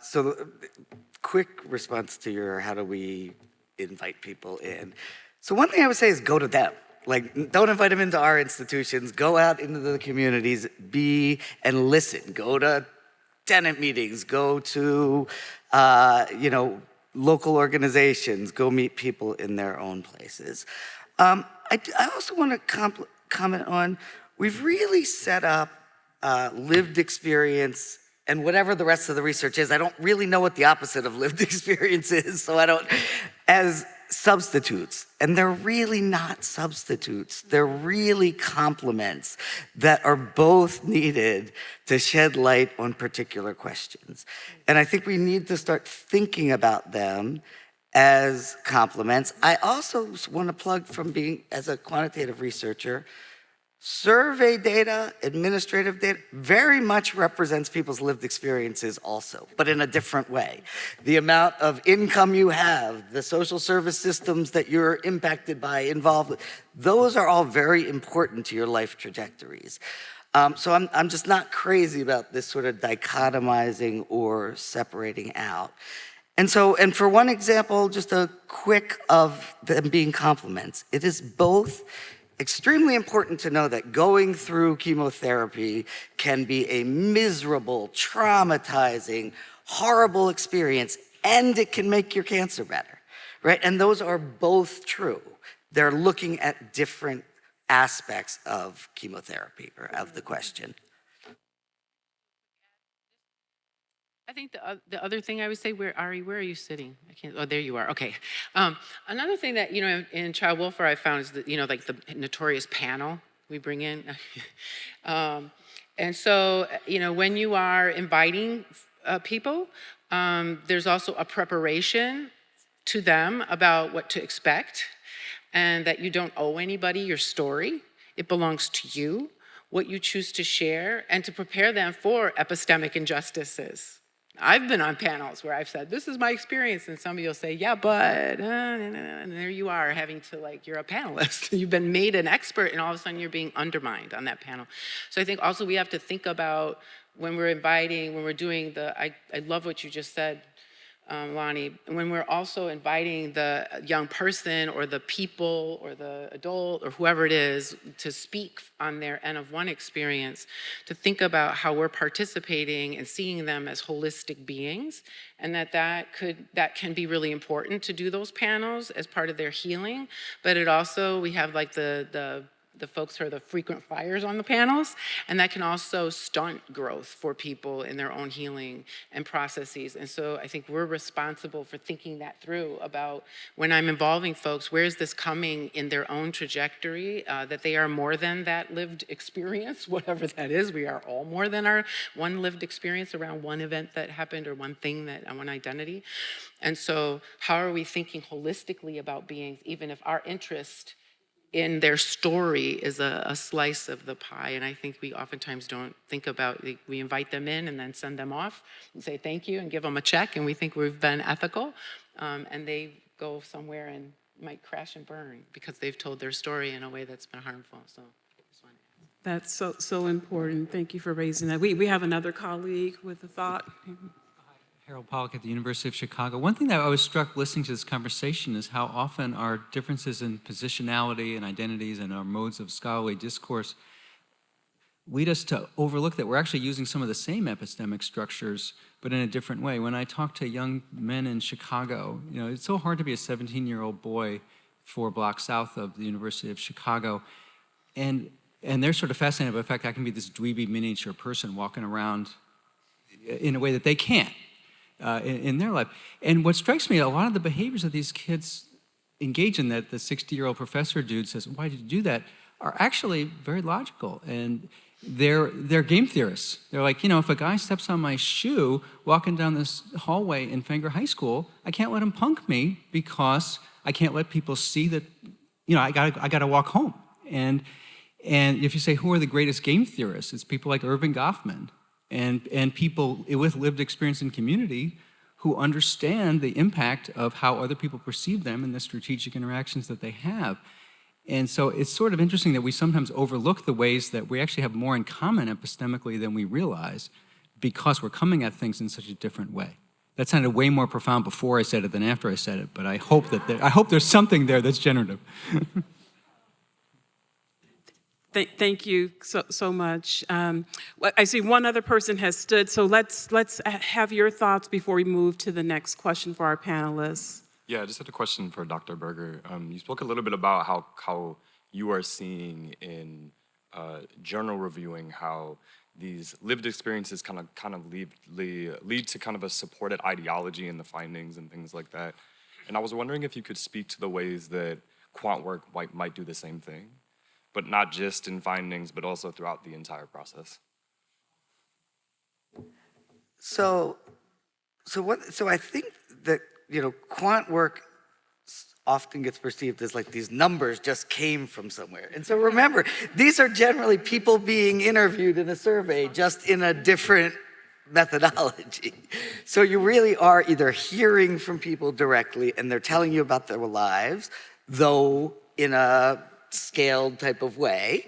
So quick response to your how do we invite people in. So one thing I would say is go to them. Like, don't invite them into our institutions. Go out into the communities, be and listen. Go to tenant meetings. Go to, local organizations. Go meet people in their own places. I also want to comment on, we've really set up lived experience and whatever the rest of the research is. I don't really know what the opposite of lived experience is, so I don't, as substitutes. And they're really not substitutes. They're really complements that are both needed to shed light on particular questions. And I think we need to start thinking about them as complements. I also want to plug from being, as a quantitative researcher, survey data, administrative data, very much represents people's lived experiences also, but in a different way. The amount of income you have, the social service systems that you're impacted by, involved with, those are all very important to your life trajectories. So I'm just not crazy about this sort of dichotomizing or separating out. And for one example, just a quick of them being complements, it is both extremely important to know that going through chemotherapy can be a miserable, traumatizing, horrible experience, and it can make your cancer better, right? And those are both true. They're looking at different aspects of chemotherapy or of the question. I think the other thing I would say, where are you sitting? I can't, oh, there you are, okay. Another thing that, in child welfare I found is that, like the notorious panel we bring in. And so, when you are inviting people, there's also a preparation to them about what to expect and that you don't owe anybody your story. It belongs to you, what you choose to share, and to prepare them for epistemic injustices. I've been on panels where I've said, this is my experience, and somebody will say, yeah, but, and there you are having to, you're a panelist. You've been made an expert, and all of a sudden you're being undermined on that panel. So I think also we have to think about when we're inviting, when we're doing I love what you just said, Lonnie, when we're also inviting the young person or the people or the adult or whoever it is to speak on their N of one experience, to think about how we're participating and seeing them as holistic beings, and that can be really important to do those panels as part of their healing. But it also, we have the folks who are the frequent flyers on the panels, and that can also stunt growth for people in their own healing and processes. And so I think we're responsible for thinking that through about when I'm involving folks, where is this coming in their own trajectory, that they are more than that lived experience, whatever that is. We are all more than our one lived experience around one event that happened or one thing one identity. And so how are we thinking holistically about beings, even if our interest in their story is a slice of the pie? And I think we oftentimes don't think about, we invite them in and then send them off and say thank you and give them a check, and we think we've been ethical, and they go somewhere and might crash and burn because they've told their story in a way that's been harmful. So That's so important. Thank you for raising that. We have another colleague with a thought. Harold Pollack at the University of Chicago. One thing that I was struck listening to this conversation is how often our differences in positionality and identities and our modes of scholarly discourse lead us to overlook that we're actually using some of the same epistemic structures, but in a different way. When I talk to young men in Chicago, it's so hard to be a 17-year-old boy 4 blocks south of the University of Chicago, and they're sort of fascinated by the fact I can be this dweeby miniature person walking around in a way that they can't. In their life. And what strikes me, a lot of the behaviors that these kids engage in, that the 60-year-old professor dude says, why did you do that, are actually very logical. And they're game theorists. They're like, if a guy steps on my shoe walking down this hallway in Fenger High School, I can't let him punk me because I can't let people see that I gotta walk home. And if you say, who are the greatest game theorists? It's people like Erving Goffman and people with lived experience in community who understand the impact of how other people perceive them and the strategic interactions that they have. And so it's sort of interesting that we sometimes overlook the ways that we actually have more in common epistemically than we realize because we're coming at things in such a different way. That sounded way more profound before I said it than after I said it, but I hope there's something there that's generative. Thank you so much. I see one other person has stood, so let's have your thoughts before we move to the next question for our panelists. Yeah, I just had a question for Dr. Berger. You spoke a little bit about how you are seeing in journal reviewing how these lived experiences kind of lead to kind of a supported ideology in the findings and things like that. And I was wondering if you could speak to the ways that quant work might do the same thing, but not just in findings, but also throughout the entire process. So I think that, quant work often gets perceived as like these numbers just came from somewhere. And so remember, these are generally people being interviewed in a survey, just in a different methodology. So you really are either hearing from people directly and they're telling you about their lives, though in a scaled type of way,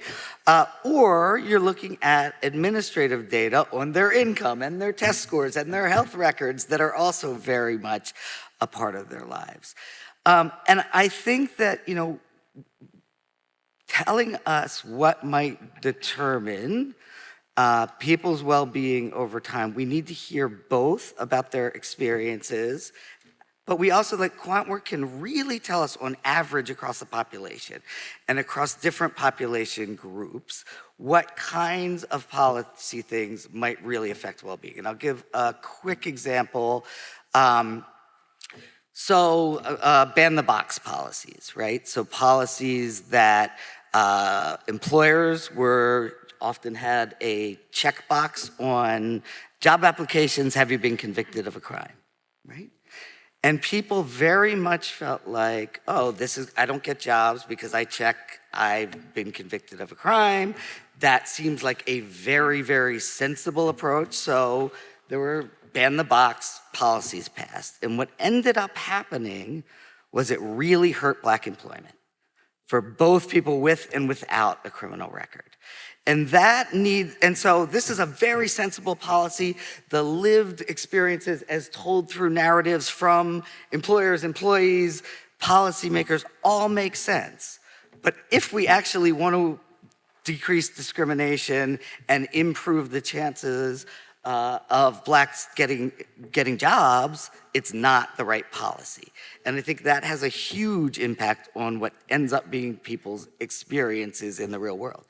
or you're looking at administrative data on their income and their test scores and their health records that are also very much a part of their lives. And I think that, telling us what might determine people's well-being over time, we need to hear both about their experiences, but we also, quant work can really tell us on average across the population and across different population groups what kinds of policy things might really affect well-being. And I'll give a quick example. Ban the box policies, right? So policies that employers often had a checkbox on job applications, have you been convicted of a crime, right? And people very much felt like, I don't get jobs because I've been convicted of a crime. That seems like a very, very sensible approach. So there were ban the box policies passed. And what ended up happening was it really hurt Black employment for both people with and without a criminal record. And so this is a very sensible policy. The lived experiences as told through narratives from employers, employees, policymakers all make sense. But if we actually want to decrease discrimination and improve the chances of Blacks getting jobs, it's not the right policy. And I think that has a huge impact on what ends up being people's experiences in the real world.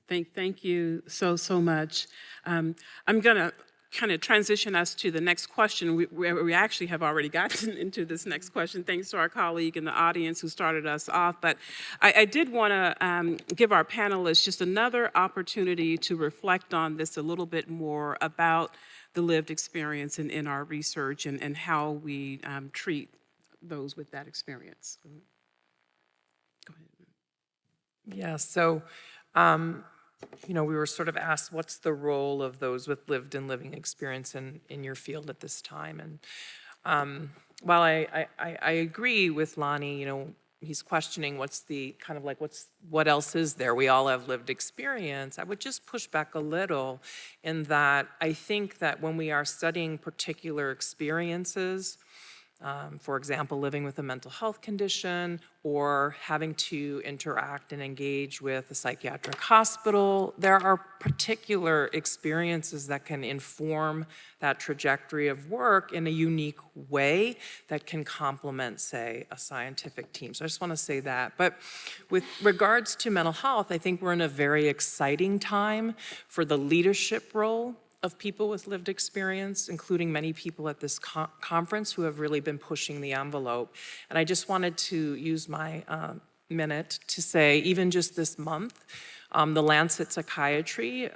Thank you so much. I'm going to kind of transition us to the next question. We actually have already gotten into this next question, thanks to our colleague in the audience who started us off. But I did want to give our panelists just another opportunity to reflect on this a little bit more about the lived experience in our research and how we treat those with that experience. Go ahead. Yeah, so we were sort of asked, what's the role of those with lived and living experience in your field at this time? And while I agree with Lonnie, he's questioning what else is there? We all have lived experience. I would just push back a little in that I think that when we are studying particular experiences, for example, living with a mental health condition or having to interact and engage with a psychiatric hospital, there are particular experiences that can inform that trajectory of work in a unique way that can complement, say, a scientific team. So I just want to say that. But with regards to mental health, I think we're in a very exciting time for the leadership role of people with lived experience, including many people at this conference who have really been pushing the envelope. And I just wanted to use my minute to say, even just this month, the Lancet Psychiatry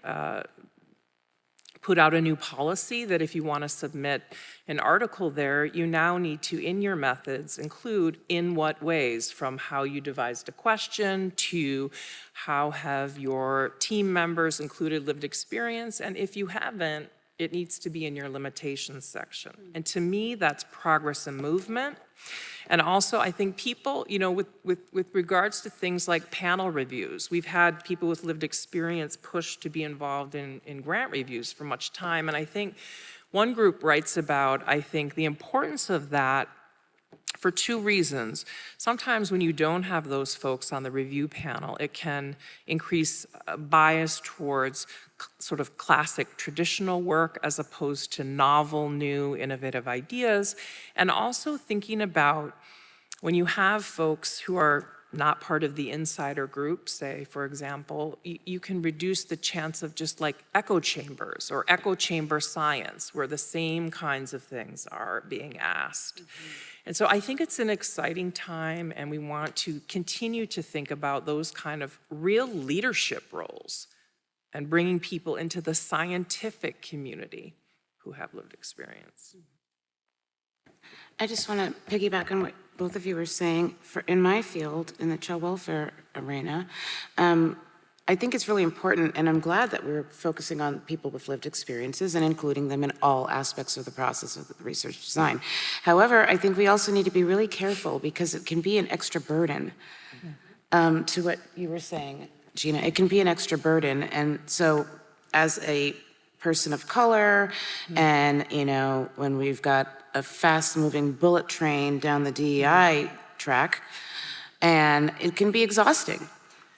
put out a new policy that if you want to submit an article there, you now need to, in your methods, include in what ways, from how you devised a question to how have your team members included lived experience, and if you haven't, it needs to be in your limitations section. And to me, that's progress and movement. And also, I think people, with regards to things like panel reviews, we've had people with lived experience pushed to be involved in grant reviews for much time. And I think one group writes about, I think, the importance of that for two reasons. Sometimes when you don't have those folks on the review panel, it can increase bias towards sort of classic traditional work as opposed to novel, new, innovative ideas. And also thinking about when you have folks who are not part of the insider group, say, for example, you can reduce the chance of just like echo chambers or echo chamber science, where the same kinds of things are being asked. And so I think it's an exciting time, and we want to continue to think about those kind of real leadership roles and bringing people into the scientific community who have lived experience. I just want to piggyback on what both of you were saying. In my field, in the child welfare arena, I think it's really important, and I'm glad that we're focusing on people with lived experiences and including them in all aspects of the process of the research design. However, I think we also need to be really careful because it can be an extra burden to what you were saying, Gina. It can be an extra burden. And so as a person of color, and when we've got a fast-moving bullet train down the DEI track, and it can be exhausting.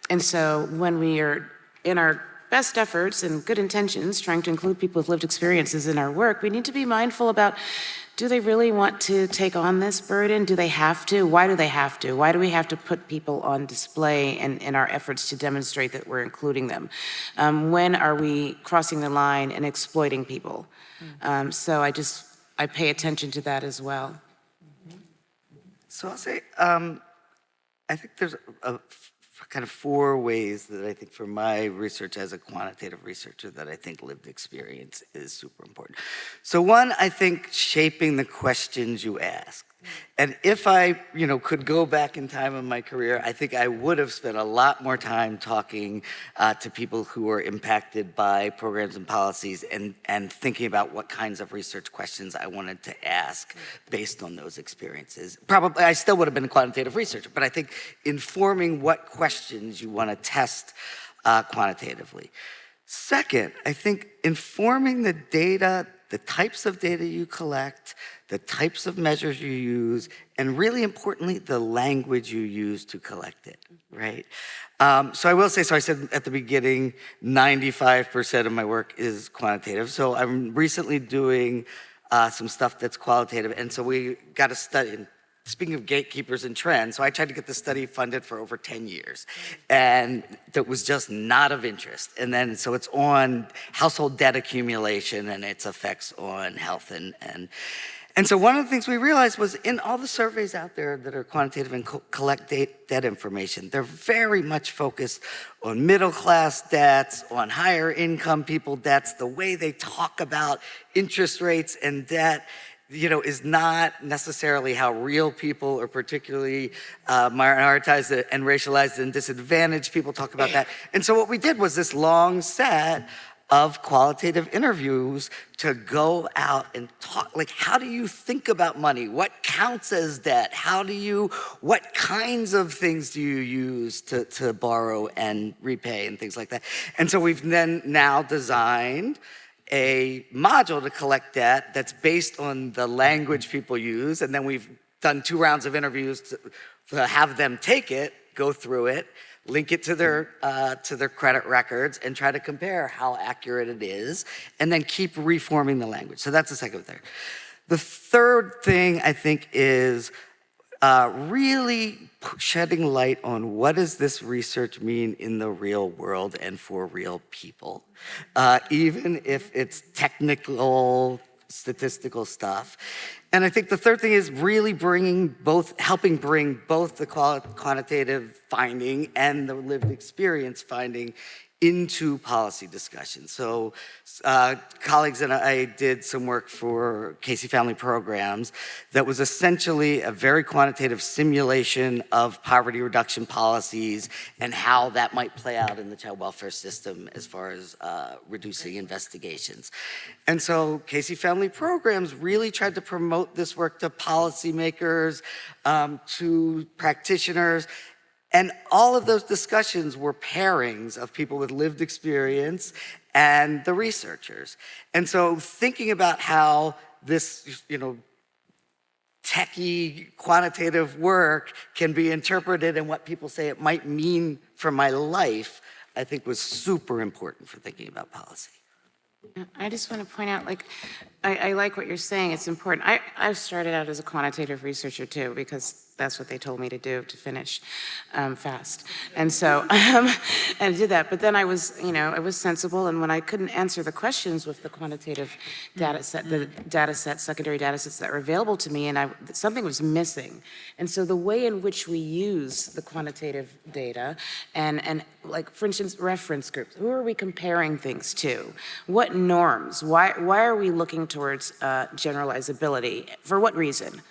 And so when we are in our best efforts and good intentions trying to include people with lived experiences in our work, we need to be mindful about, do they really want to take on this burden? Do they have to? Why do they have to? Why do we have to put people on display in our efforts to demonstrate that we're including them? When are we crossing the line and exploiting people? So I pay attention to that as well. So I'll say, I think there's kind of four ways that I think for my research as a quantitative researcher that I think lived experience is super important. So one, I think shaping the questions you ask. And if I, could go back in time in my career, I think I would have spent a lot more time talking to people who are impacted by programs and policies and thinking about what kinds of research questions I wanted to ask based on those experiences. Probably, I still would have been a quantitative researcher, but I think informing what questions you want to test quantitatively. Second, I think informing the data, the types of data you collect, the types of measures you use, and really importantly, the language you use to collect it, right? So I will say, I said at the beginning, 95% of my work is quantitative. So I'm recently doing some stuff that's qualitative. And so we got a study, speaking of gatekeepers and trends, so I tried to get the study funded for over 10 years. And that was just not of interest. And then, so it's on household debt accumulation and its effects on health and so one of the things we realized was in all the surveys out there that are quantitative and collect debt information, they're very much focused on middle class debts, on higher income people debts. The way they talk about interest rates and debt, is not necessarily how real people, or particularly minoritized and racialized and disadvantaged people talk about that. And so what we did was this long set of qualitative interviews to go out and talk, like, how do you think about money? What counts as debt? What kinds of things do you use to borrow and repay and things like that? And so we've then now designed a module to collect debt that's based on the language people use, and then we've done 2 rounds of interviews to have them take it, go through it, link it to their credit records, and try to compare how accurate it is, and then keep reforming the language. So that's the second thing. The third thing I think is really shedding light on what does this research mean in the real world and for real people, even if it's technical, statistical stuff. And I think the third thing is really helping bring both the quantitative finding and the lived experience finding into policy discussion. So colleagues and I did some work for Casey Family Programs that was essentially a very quantitative simulation of poverty reduction policies and how that might play out in the child welfare system as far as reducing investigations. And so Casey Family Programs really tried to promote this work to policymakers, to practitioners, and all of those discussions were pairings of people with lived experience and the researchers. And so thinking about how this, techie quantitative work can be interpreted and what people say it might mean for my life, I think was super important for thinking about policy. I just want to point out, I like what you're saying. It's important. I started out as a quantitative researcher too, because that's what they told me to do to finish fast. And so and I did that. But then I was sensible. And when I couldn't answer the questions with the quantitative data set, secondary data sets that were available to me, and something was missing. And so the way in which we use the quantitative data and like, for instance, reference groups, who are we comparing things to? What norms? Why are we looking towards generalizability? For what reason?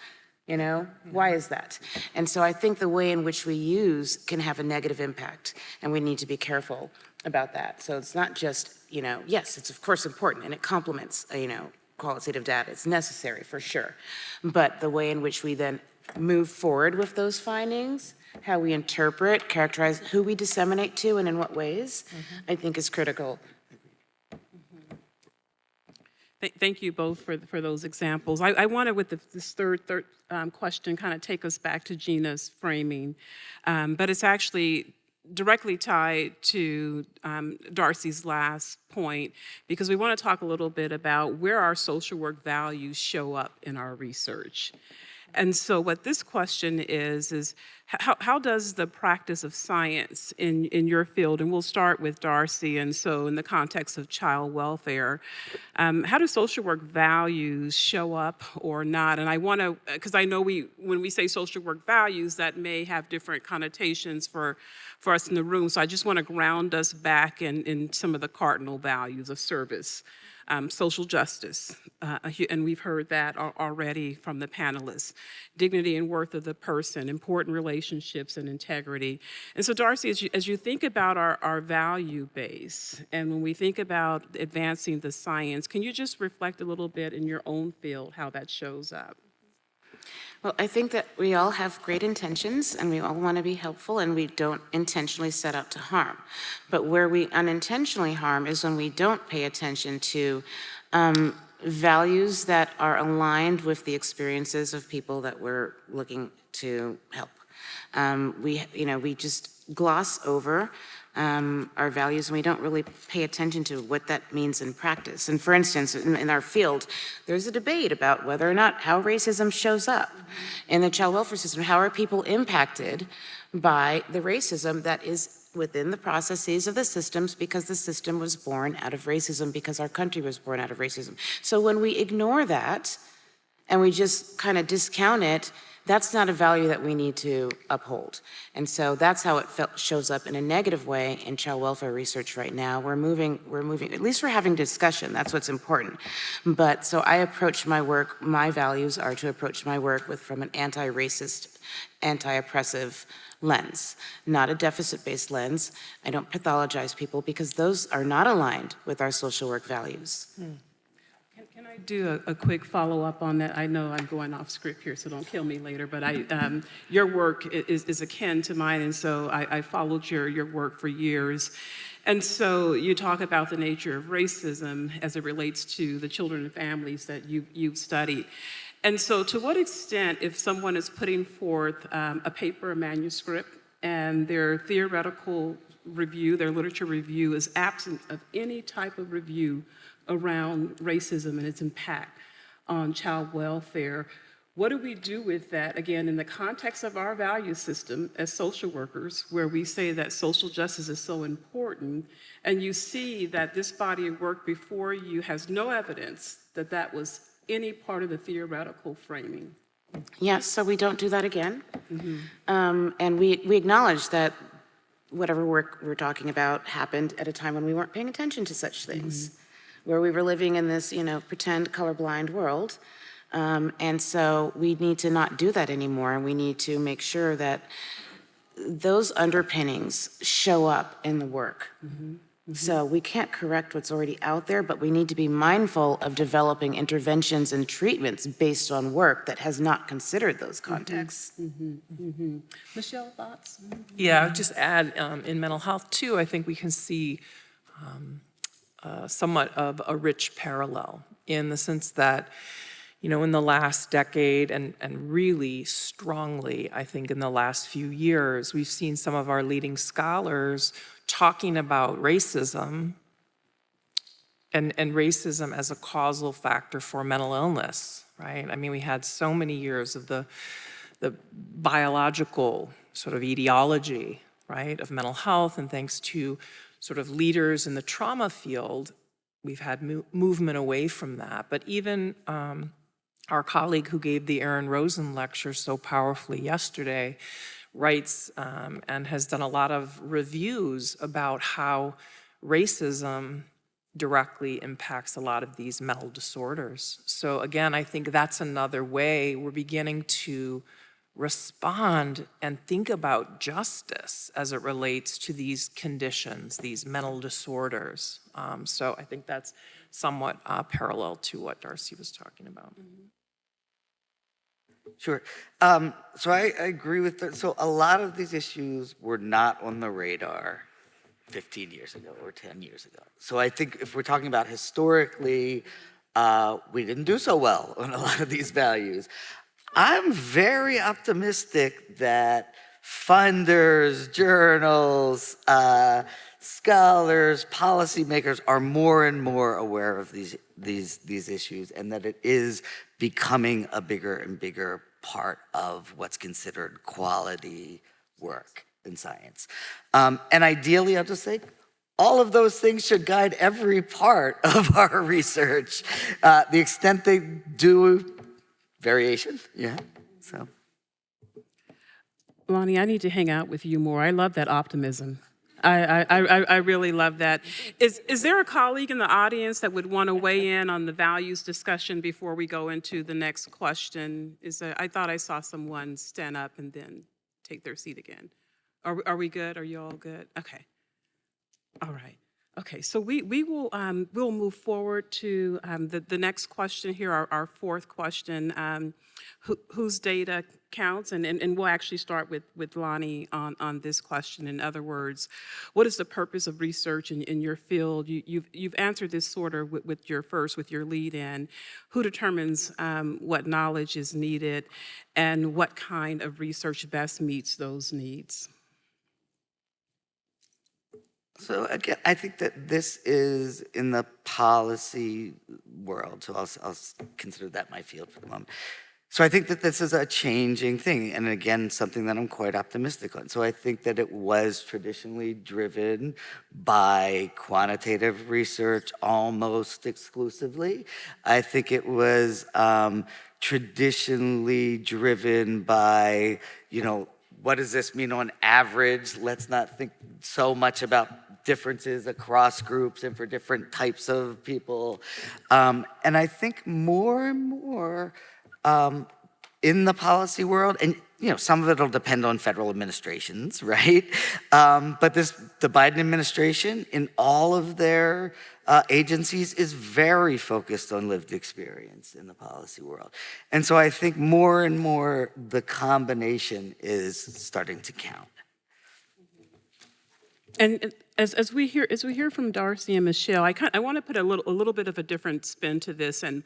Why is that? And so I think the way in which we use can have a negative impact, and we need to be careful about that. So it's not just, yes, it's of course important, and it complements, qualitative data. It's necessary for sure. But the way in which we then move forward with those findings, how we interpret, characterize, who we disseminate to, and in what ways, I think is critical. Thank you both for those examples. I wanted, with this third question, kind of take us back to Gina's framing, but it's actually directly tied to Darcey's last point, because we want to talk a little bit about where our social work values show up in our research. And so what this question is how does the practice of science in your field, and we'll start with Darcey, and so in the context of child welfare, how do social work values show up or not? And I want to, because I know when we say social work values, that may have different connotations for us in the room, so I just want to ground us back in some of the cardinal values of service. Social justice, and we've heard that already from the panelists. Dignity and worth of the person, important relationships and integrity. And so Darcey, as you think about our value base, and when we think about advancing the science, can you just reflect a little bit in your own field how that shows up? Well, I think that we all have great intentions, and we all want to be helpful, and we don't intentionally set out to harm. But where we unintentionally harm is when we don't pay attention to values that are aligned with the experiences of people that we're looking to help. We just gloss over our values, and we don't really pay attention to what that means in practice. And for instance, in our field, there's a debate about whether or not how racism shows up in the child welfare system. How are people impacted by the racism that is within the processes of the systems, because the system was born out of racism, because our country was born out of racism. So when we ignore that and we just kind of discount it, that's not a value that we need to uphold. And so that's how it shows up in a negative way in child welfare research right now. We're moving, at least we're having discussion, that's what's important. But so I approach my work, my values are to approach my work from an anti-racist, anti-oppressive lens, not a deficit-based lens. I don't pathologize people, because those are not aligned with our social work values. Can I do a quick follow-up on that? I know I'm going off script here, so don't kill me later, but your work is akin to mine, and so I followed your work for years. And so you talk about the nature of racism as it relates to the children and families that you've studied. And so to what extent, if someone is putting forth a paper, a manuscript, and their theoretical review, their literature review is absent of any type of review around racism and its impact on child welfare, what do we do with that, again, in the context of our value system as social workers, where we say that social justice is so important, and you see that this body of work before you has no evidence that that was any part of the theoretical framing? Yes, so we don't do that again. And we acknowledge that whatever work we're talking about happened at a time when we weren't paying attention to such things, where we were living in this, pretend colorblind world. And so we need to not do that anymore, and we need to make sure that those underpinnings show up in the work. So we can't correct what's already out there, but we need to be mindful of developing interventions and treatments based on work that has not considered those contexts. Michele, thoughts? Yeah, I would just add, in mental health too, I think we can see somewhat of a rich parallel in the sense that, in the last decade and really strongly, I think in the last few years, we've seen some of our leading scholars talking about racism and racism as a causal factor for mental illness, right? I mean, we had so many years of the biological sort of etiology, right, of mental health, and thanks to sort of leaders in the trauma field, we've had movement away from that. But even our colleague who gave the Aaron Rosen lecture so powerfully yesterday writes and has done a lot of reviews about how racism directly impacts a lot of these mental disorders. So again, I think that's another way we're beginning to respond and think about justice as it relates to these conditions, these mental disorders. So I think that's somewhat parallel to what Darcey was talking about. Sure. So I agree with that. So a lot of these issues were not on the radar 15 years ago or 10 years ago. So I think if we're talking about historically, we didn't do so well on a lot of these values. I'm very optimistic that funders, journals, scholars, policymakers are more and more aware of these issues, and that it is becoming a bigger and bigger part of what's considered quality work in science. And ideally, I'll just say, all of those things should guide every part of our research. The extent they do, variation, yeah, so. Lonnie, I need to hang out with you more. I love that optimism. I really love that. Is there a colleague in the audience that would want to weigh in on the values discussion before we go into the next question? I thought I saw someone stand up and then take their seat again. Are we good? Are you all good? Okay. All right. Okay, so we'll move forward to the next question here, our fourth question, whose data counts, and we'll actually start with Lonnie on this question. In other words, what is the purpose of research in your field? You've answered this sort of with your lead in. Who determines what knowledge is needed, and what kind of research best meets those needs? So again, I think that this is in the policy world, so I'll consider that my field for the moment. So I think that this is a changing thing, and again, something that I'm quite optimistic on. So I think that it was traditionally driven by quantitative research almost exclusively. I think it was traditionally driven by, what does this mean on average? Let's not think so much about differences across groups and for different types of people. And I think more and more in the policy world, and some of it will depend on federal administrations, right? But the Biden administration, in all of their agencies, is very focused on lived experience in the policy world. And so I think more and more the combination is starting to count. And as we hear from Darcey and Michele, I want to put a little bit of a different spin to this, and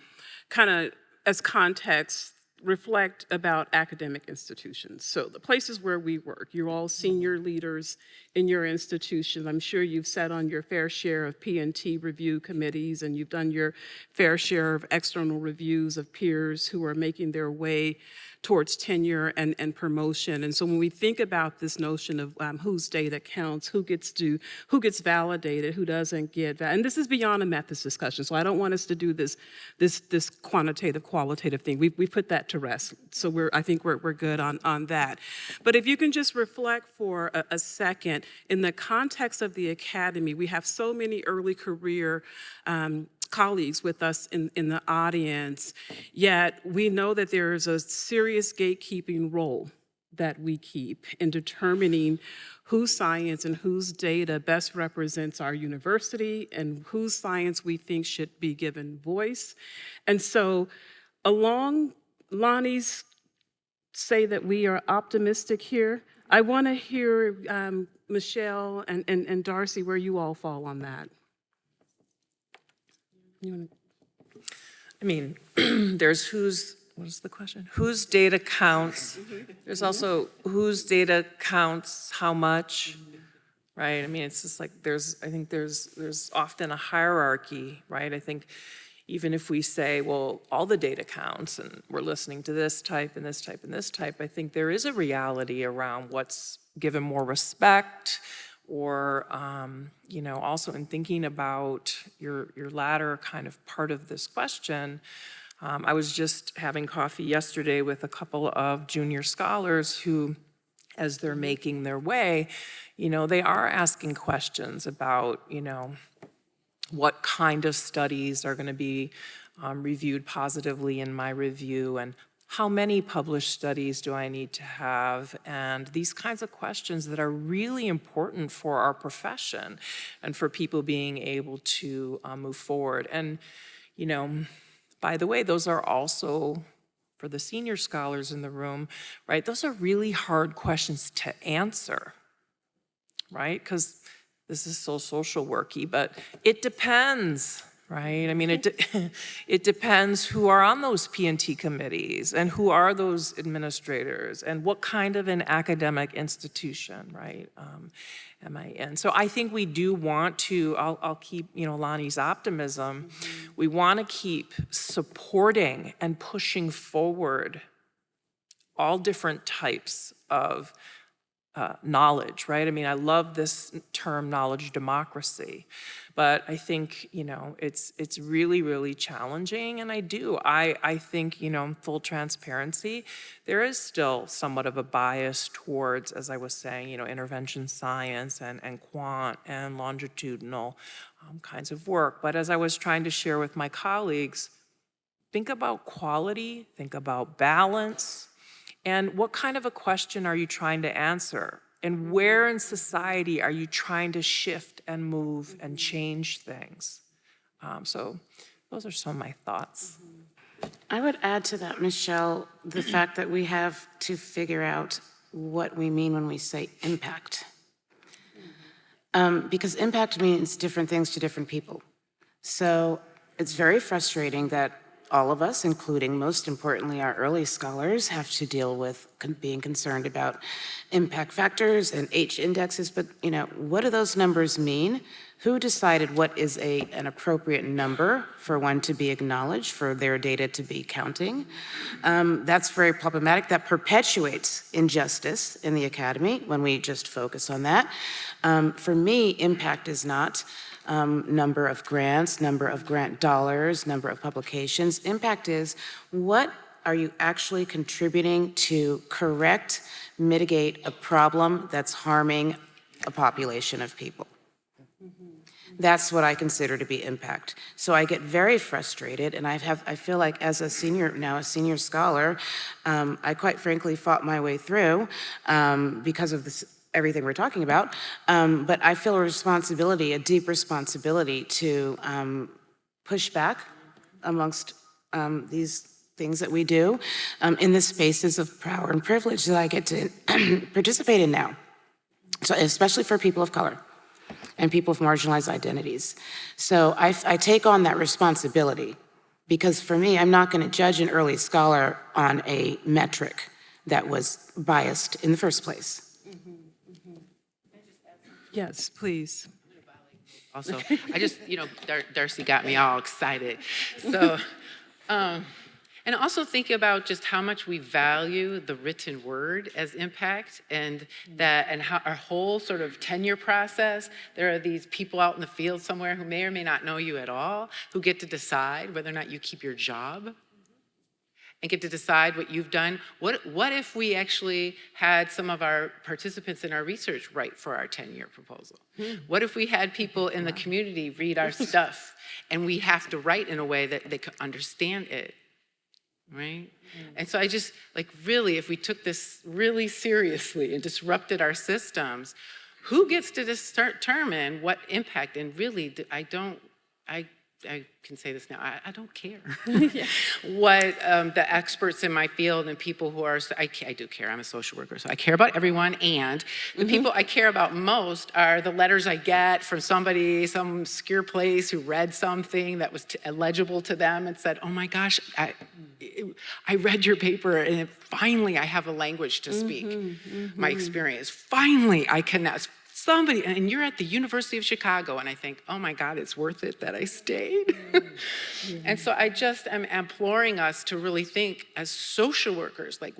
kind of as context reflect about academic institutions. So the places where we work, you're all senior leaders in your institution. I'm sure you've sat on your fair share of P&T review committees, and you've done your fair share of external reviews of peers who are making their way towards tenure and promotion. And so when we think about this notion of whose data counts, who gets validated, who doesn't get validated, and this is beyond a methods discussion, so I don't want us to do this quantitative, qualitative thing. We put that to rest. So I think we're good on that. But if you can just reflect for a second, in the context of the academy, we have so many early career colleagues with us in the audience, yet we know that there is a serious gatekeeping role that we keep in determining whose science and whose data best represents our university and whose science we think should be given voice. And so along Lonnie's say that we are optimistic here, I want to hear Michele and Darcey, where you all fall on that. I mean, there's what is the question? Whose data counts? There's also whose data counts how much, right? I mean, it's just like I think there's often a hierarchy, right? I think even if we say, well, all the data counts and we're listening to this type and this type and this type, I think there is a reality around what's given more respect, or also in thinking about your latter kind of part of this question. I was just having coffee yesterday with a couple of junior scholars who, as they're making their way, they are asking questions about, what kind of studies are going to be reviewed positively in my review, and how many published studies do I need to have? And these kinds of questions that are really important for our profession and for people being able to move forward. And, by the way, those are also, for the senior scholars in the room, right, those are really hard questions to answer, right? Because this is so social worky, but it depends, right? I mean, it depends who are on those P&T committees and who are those administrators and what kind of an academic institution, right, am I in? So I think we do want to, I'll keep, Lonnie's optimism. We want to keep supporting and pushing forward all different types of knowledge, right? I mean, I love this term, knowledge democracy, but I think, it's really, really challenging, and I think, full transparency, there is still somewhat of a bias towards, as I was saying, intervention science and quant and longitudinal kinds of work. But as I was trying to share with my colleagues, think about quality, think about balance, and what kind of a question are you trying to answer? And where in society are you trying to shift and move and change things? So those are some of my thoughts. I would add to that, Michele, the fact that we have to figure out what we mean when we say impact. Because impact means different things to different people. So it's very frustrating that all of us, including most importantly our early scholars, have to deal with being concerned about impact factors and H indexes, but what do those numbers mean? Who decided what is an appropriate number for one to be acknowledged, for their data to be counting? That's very problematic. That perpetuates injustice in the academy when we just focus on that. For me, impact is not number of grants, number of grant dollars, number of publications. Impact is, what are you actually contributing to correct, mitigate a problem that's harming a population of people? That's what I consider to be impact. So I get very frustrated, and I feel like as a senior scholar, I quite frankly fought my way through because of this, everything we're talking about, but I feel a deep responsibility to push back amongst these things that we do in the spaces of power and privilege that I get to participate in now, so especially for people of color and people of marginalized identities. So I take on that responsibility, because for me, I'm not going to judge an early scholar on a metric that was biased in the first place. Yes, please. Also, I just, Darcey got me all excited. So, and also think about just how much we value the written word as impact, and how our whole sort of tenure process, there are these people out in the field somewhere who may or may not know you at all, who get to decide whether or not you keep your job. and get to decide what you've done. What if we actually had some of our participants in our research write for our 10-year proposal? What if we had people in the community read our stuff and we have to write in a way that they could understand it, right? And so I just, like, really, if we took this really seriously and disrupted our systems, who gets to determine what impact? And really, I can say this now, I don't care what the experts in my field and people who are, I do care, I'm a social worker, so I care about everyone, and the people I care about most are the letters I get from somebody, some obscure place who read something that was illegible to them and said, oh my gosh, I read your paper and finally I have a language to speak my experience. Finally I connect. Somebody, and you're at the University of Chicago, and I think, oh my God, it's worth it that I stayed. And so I just am imploring us to really think as social workers, like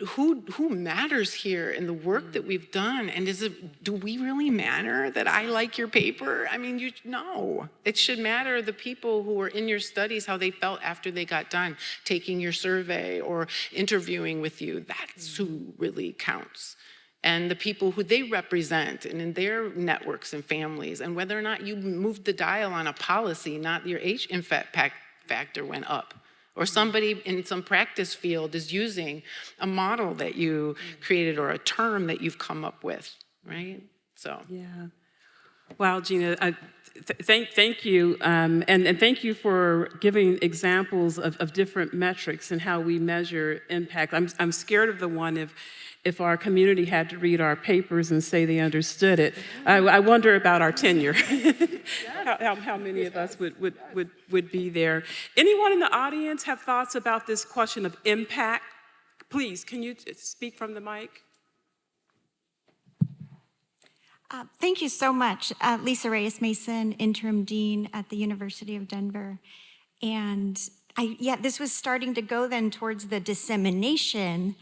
who matters here in the work that we've done? And do we really matter that I like your paper? I mean, no. It should matter the people who were in your studies, how they felt after they got done taking your survey or interviewing with you. That's who really counts. And the people who they represent and in their networks and families, and whether or not you moved the dial on a policy, not your age impact factor went up, or somebody in some practice field is using a model that you created or a term that you've come up with, right? So. Yeah. Wow, Gina, thank you. And thank you for giving examples of different metrics and how we measure impact. I'm scared of the one if our community had to read our papers and say they understood it. I wonder about our tenure. How many of us would be there? Anyone in the audience have thoughts about this question of impact? Please, can you speak from the mic? Thank you so much. Lisa Reyes-Mason, Interim Dean at the University of Denver. And this was starting to go then towards the dissemination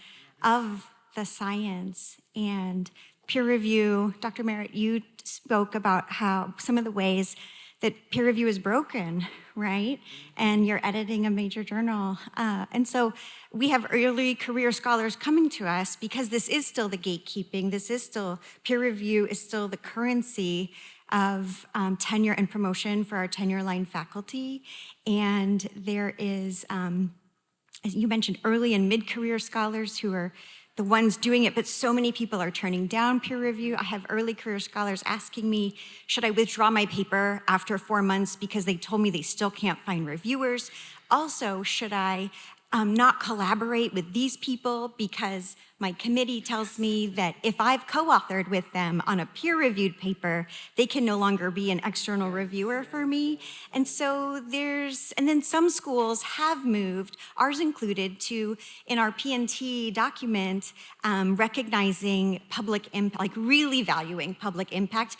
of the science and peer review. Dr. Merritt, you spoke about how some of the ways that peer review is broken, right? And you're editing a major journal. And so we have early career scholars coming to us because this is still the gatekeeping. This is still, peer review is still the currency of tenure and promotion for our tenure line faculty. And there is, as you mentioned, early and mid-career scholars who are the ones doing it, but so many people are turning down peer review. I have early career scholars asking me, should I withdraw my paper after 4 months because they told me they still can't find reviewers? Also, should I not collaborate with these people because my committee tells me that if I've co-authored with them on a peer-reviewed paper, they can no longer be an external reviewer for me. And so and then some schools have moved, ours included, to, in our P&T document, recognizing public impact, like really valuing public impact.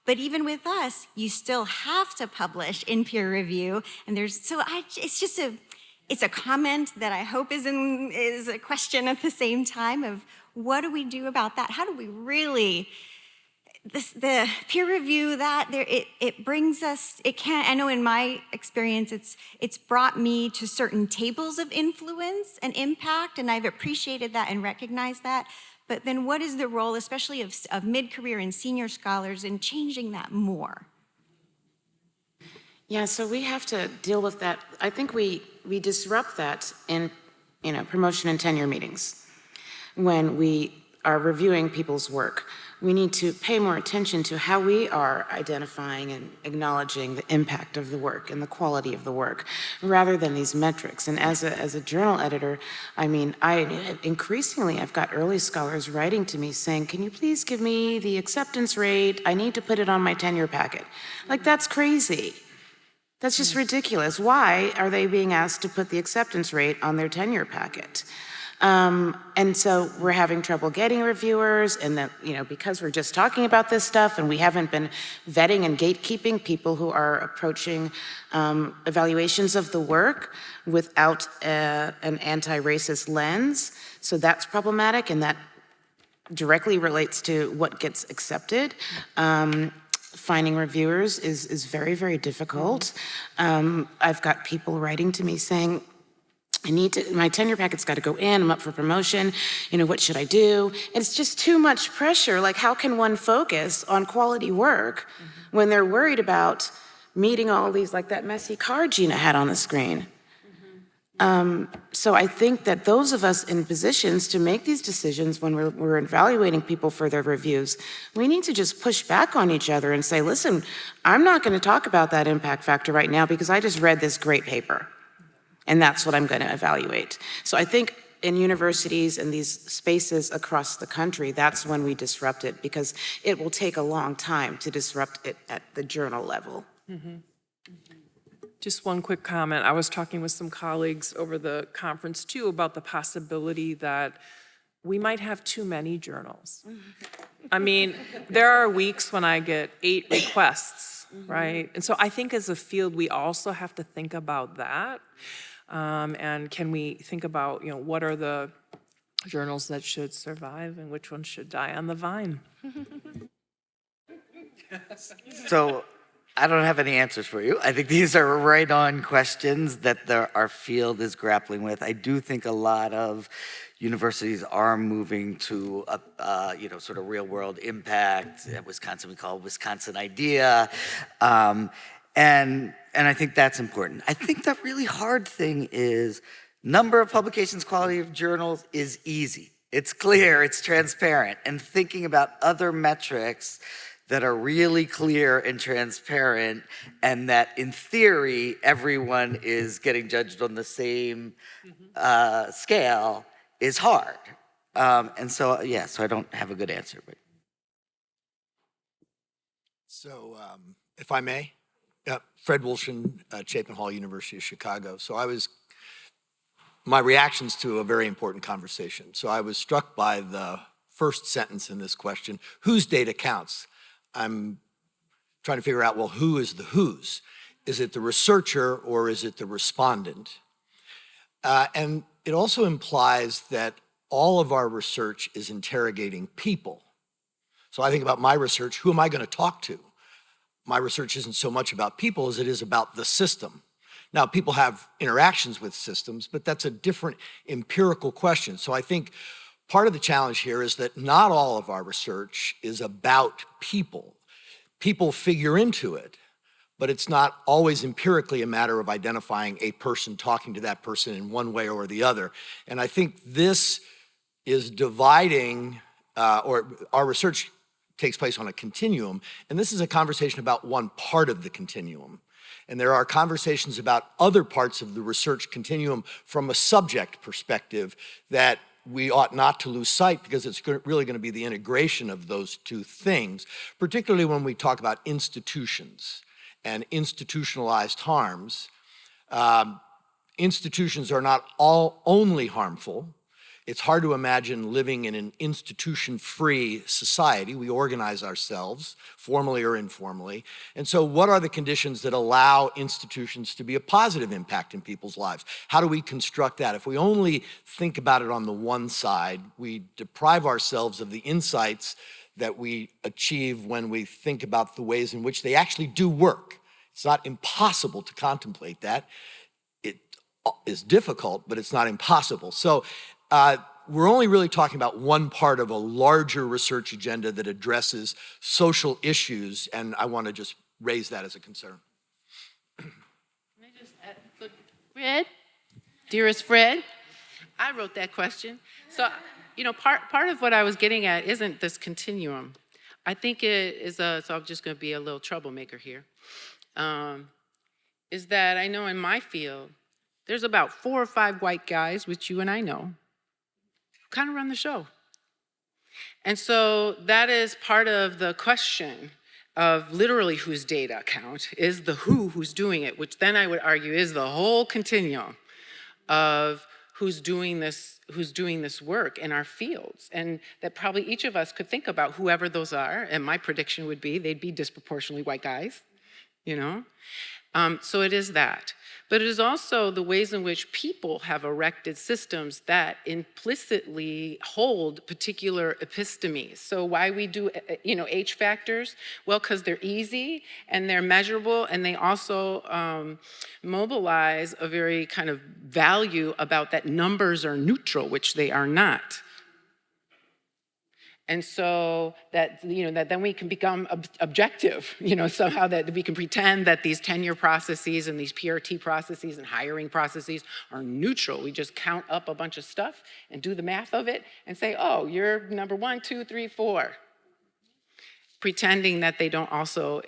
But even with us, you still have to publish in peer review. And it's a comment that I hope is a question at the same time of what do we do about that? How do we really, the peer review it brings us, I know in my experience, it's brought me to certain tables of influence and impact, and I've appreciated that and recognized that. But then what is the role, especially of mid-career and senior scholars, in changing that more? Yeah, so we have to deal with that. I think we disrupt that in promotion and tenure meetings. When we are reviewing people's work, we need to pay more attention to how we are identifying and acknowledging the impact of the work and the quality of the work, rather than these metrics. And as a journal editor, I mean, increasingly I've got early scholars writing to me saying, can you please give me the acceptance rate? I need to put it on my tenure packet. Like, that's crazy. That's just ridiculous. Why are they being asked to put the acceptance rate on their tenure packet? And so we're having trouble getting reviewers, and then, because we're just talking about this stuff and we haven't been vetting and gatekeeping people who are approaching evaluations of the work without an anti-racist lens. So that's problematic, and that directly relates to what gets accepted. Finding reviewers is very, very difficult. I've got people writing to me saying, my tenure packet's got to go in, I'm up for promotion, what should I do? And it's just too much pressure. Like, how can one focus on quality work when they're worried about meeting all these, like that messy card Gina had on the screen? So I think that those of us in positions to make these decisions when we're evaluating people for their reviews, we need to just push back on each other and say, listen, I'm not going to talk about that impact factor right now because I just read this great paper. And that's what I'm going to evaluate. So I think in universities and these spaces across the country, that's when we disrupt it, because it will take a long time to disrupt it at the journal level. Just one quick comment. I was talking with some colleagues over the conference too about the possibility that we might have too many journals. I mean, there are weeks when I get 8 requests, right? And so I think as a field, we also have to think about that. And can we think about, what are the journals that should survive and which ones should die on the vine? So I don't have any answers for you. I think these are right on questions that our field is grappling with. I do think a lot of universities are moving to a sort of real world impact. At Wisconsin, we call it Wisconsin Idea. And I think that's important. I think the really hard thing is number of publications, quality of journals is easy. It's clear, it's transparent. And thinking about other metrics that are really clear and transparent, and that in theory, everyone is getting judged on the same scale is hard. And so I don't have a good answer. But. So if I may, Fred Wolshin, Chapin Hall, University of Chicago. So my reactions to a very important conversation. So I was struck by the first sentence in this question, whose data counts? I'm trying to figure out, well, who is the whose? Is it the researcher or is it the respondent? And it also implies that all of our research is interrogating people. So I think about my research, who am I going to talk to? My research isn't so much about people as it is about the system. Now, people have interactions with systems, but that's a different empirical question. So I think part of the challenge here is that not all of our research is about people. People figure into it, but it's not always empirically a matter of identifying a person, talking to that person in one way or the other. And I think this is dividing, or our research takes place on a continuum, and this is a conversation about one part of the continuum. And there are conversations about other parts of the research continuum from a subject perspective that we ought not to lose sight, because it's really going to be the integration of those two things, particularly when we talk about institutions and institutionalized harms. Institutions are not only harmful. It's hard to imagine living in an institution-free society. We organize ourselves, formally or informally. And so what are the conditions that allow institutions to be a positive impact in people's lives? How do we construct that? If we only think about it on the one side, we deprive ourselves of the insights that we achieve when we think about the ways in which they actually do work. It's not impossible to contemplate that. It is difficult, but it's not impossible. So we're only really talking about one part of a larger research agenda that addresses social issues, and I want to just raise that as a concern. Can I just add, Fred, dearest Fred, I wrote that question. So, part of what I was getting at isn't this continuum. I think it is so I'm just going to be a little troublemaker here, is that I know in my field, there's about 4 or 5 white guys, which you and I know, kind of run the show. And so that is part of the question of literally whose data count is the who's doing it, which then I would argue is the whole continuum of who's doing this work in our fields. And that probably each of us could think about whoever those are, and my prediction would be they'd be disproportionately white guys, So it is that. But it is also the ways in which people have erected systems that implicitly hold particular epistemes. So why we do, H factors? Well, because they're easy and they're measurable, and they also mobilize a very kind of value about that numbers are neutral, which they are not. And so that then we can become objective, somehow that we can pretend that these tenure processes and these PRT processes and hiring processes are neutral. We just count up a bunch of stuff and do the math of it and say, oh, you're number 1, 2, 3, 4. Pretending that they don't also,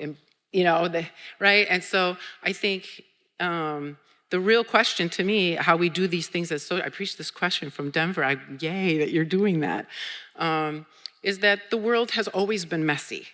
right? And so I think the real question to me, how we do these things I preached this question from Denver, yay that you're doing that. Is that the world has always been messy.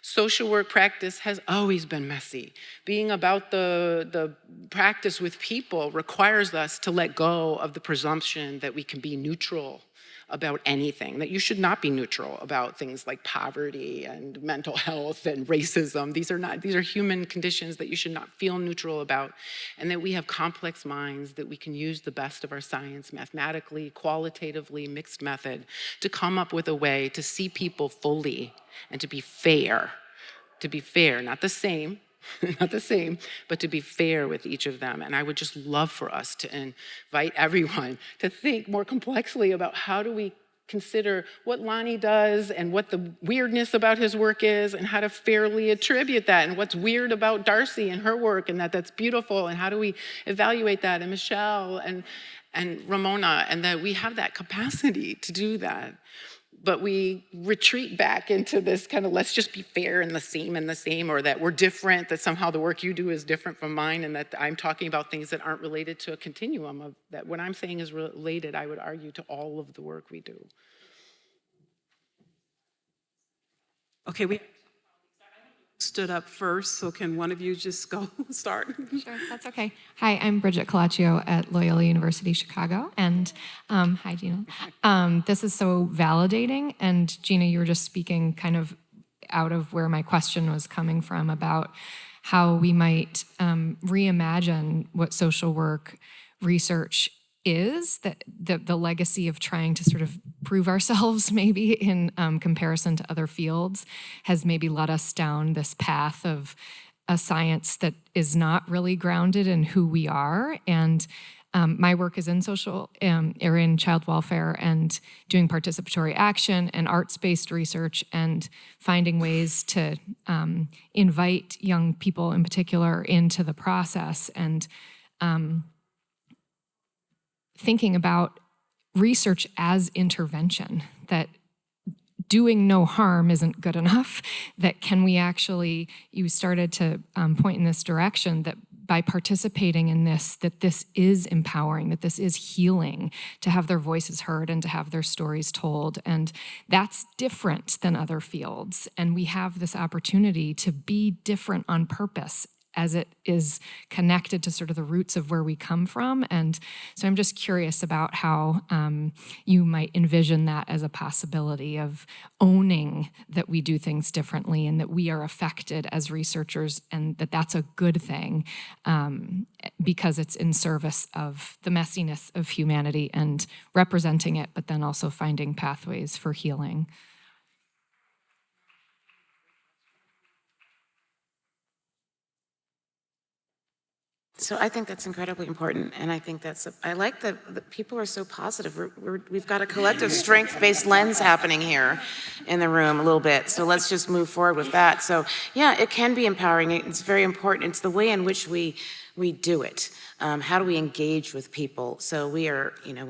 Social work practice has always been messy. Being about the practice with people requires us to let go of the presumption that we can be neutral about anything, that you should not be neutral about things like poverty and mental health and racism. These are human conditions that you should not feel neutral about, and that we have complex minds, that we can use the best of our science, mathematically, qualitatively, mixed method, to come up with a way to see people fully and to be fair, not the same, but to be fair with each of them. And I would just love for us to invite everyone to think more complexly about how do we consider what Lonnie does and what the weirdness about his work is, and how to fairly attribute that, and what's weird about Darcey and her work, and that's beautiful, and how do we evaluate that, and Michele and Ramona, and that we have that capacity to do that. But we retreat back into this kind of, let's just be fair and the same, or that we're different, that somehow the work you do is different from mine, and that I'm talking about things that aren't related to a continuum of that. What I'm saying is related, I would argue, to all of the work we do. Okay, we stood up first, so can one of you just go start? Sure, that's okay. Hi, I'm Bridget Colaccio at Loyola University Chicago, and hi, Gina. This is so validating, and Gina, you were just speaking kind of out of where my question was coming from about how we might reimagine what social work research is, that the legacy of trying to sort of prove ourselves maybe in comparison to other fields has maybe led us down this path of a science that is not really grounded in who we are. And my work is in social area in child welfare and doing participatory action and arts-based research and finding ways to invite young people in particular into the process, and thinking about research as intervention, that doing no harm isn't good enough, that can we actually, you started to point in this direction, that by participating in this, that this is empowering, that this is healing, to have their voices heard and to have their stories told. And that's different than other fields. And we have this opportunity to be different on purpose, as it is connected to sort of the roots of where we come from. And so I'm just curious about how you might envision that as a possibility of owning that we do things differently and that we are affected as researchers, and that that's a good thing because it's in service of the messiness of humanity and representing it, but then also finding pathways for healing. So I think that's incredibly important, and I think I like that people are so positive. We've got a collective strength-based lens happening here in the room a little bit, so let's just move forward with that. So yeah, it can be empowering. It's very important. It's the way in which we do it. How do we engage with people? So we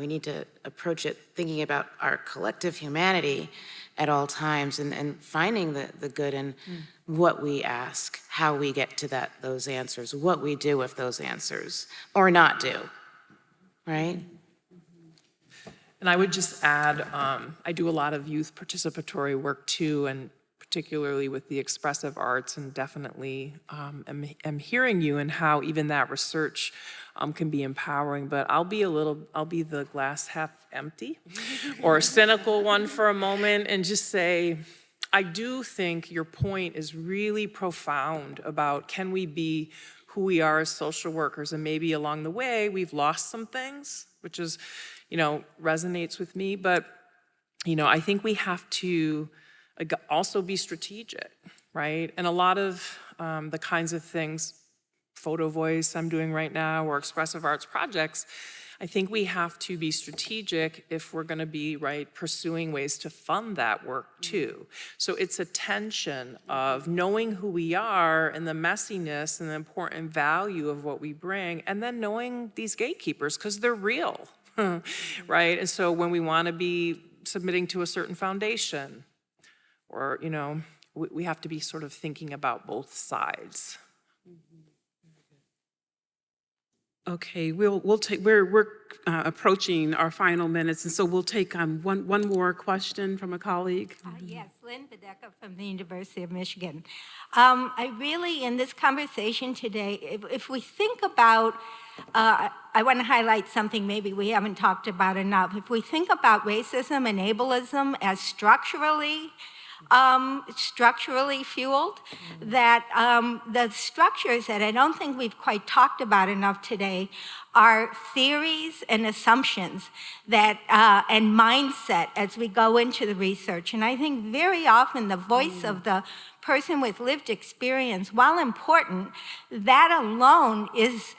need to approach it thinking about our collective humanity at all times, and finding the good in what we ask, how we get to those answers, what we do with those answers, or not do, right? And I would just add, I do a lot of youth participatory work too, and particularly with the expressive arts, and definitely am hearing you and how even that research can be empowering. But I'll be the glass half empty or cynical one for a moment and just say, I do think your point is really profound about, can we be who we are as social workers. And maybe along the way, we've lost some things, which is, resonates with me. But, I think we have to also be strategic, right? And a lot of the kinds of things, photo voice I'm doing right now, or expressive arts projects, I think we have to be strategic if we're going to be, pursuing ways to fund that work too. So it's a tension of knowing who we are and the messiness and the important value of what we bring, and then knowing these gatekeepers, because they're real, right? And so when we want to be submitting to a certain foundation, or, we have to be sort of thinking about both sides. Okay, we're approaching our final minutes, and so we'll take one more question from a colleague. Yes, Lynn Bedecker from the University of Michigan. I really, in this conversation today, if we think about, I want to highlight something maybe we haven't talked about enough. If we think about racism and ableism as structurally fueled, that the structures that I don't think we've quite talked about enough today are theories and assumptions that and mindset as we go into the research. And I think very often the voice of the person with lived experience, while important, that alone is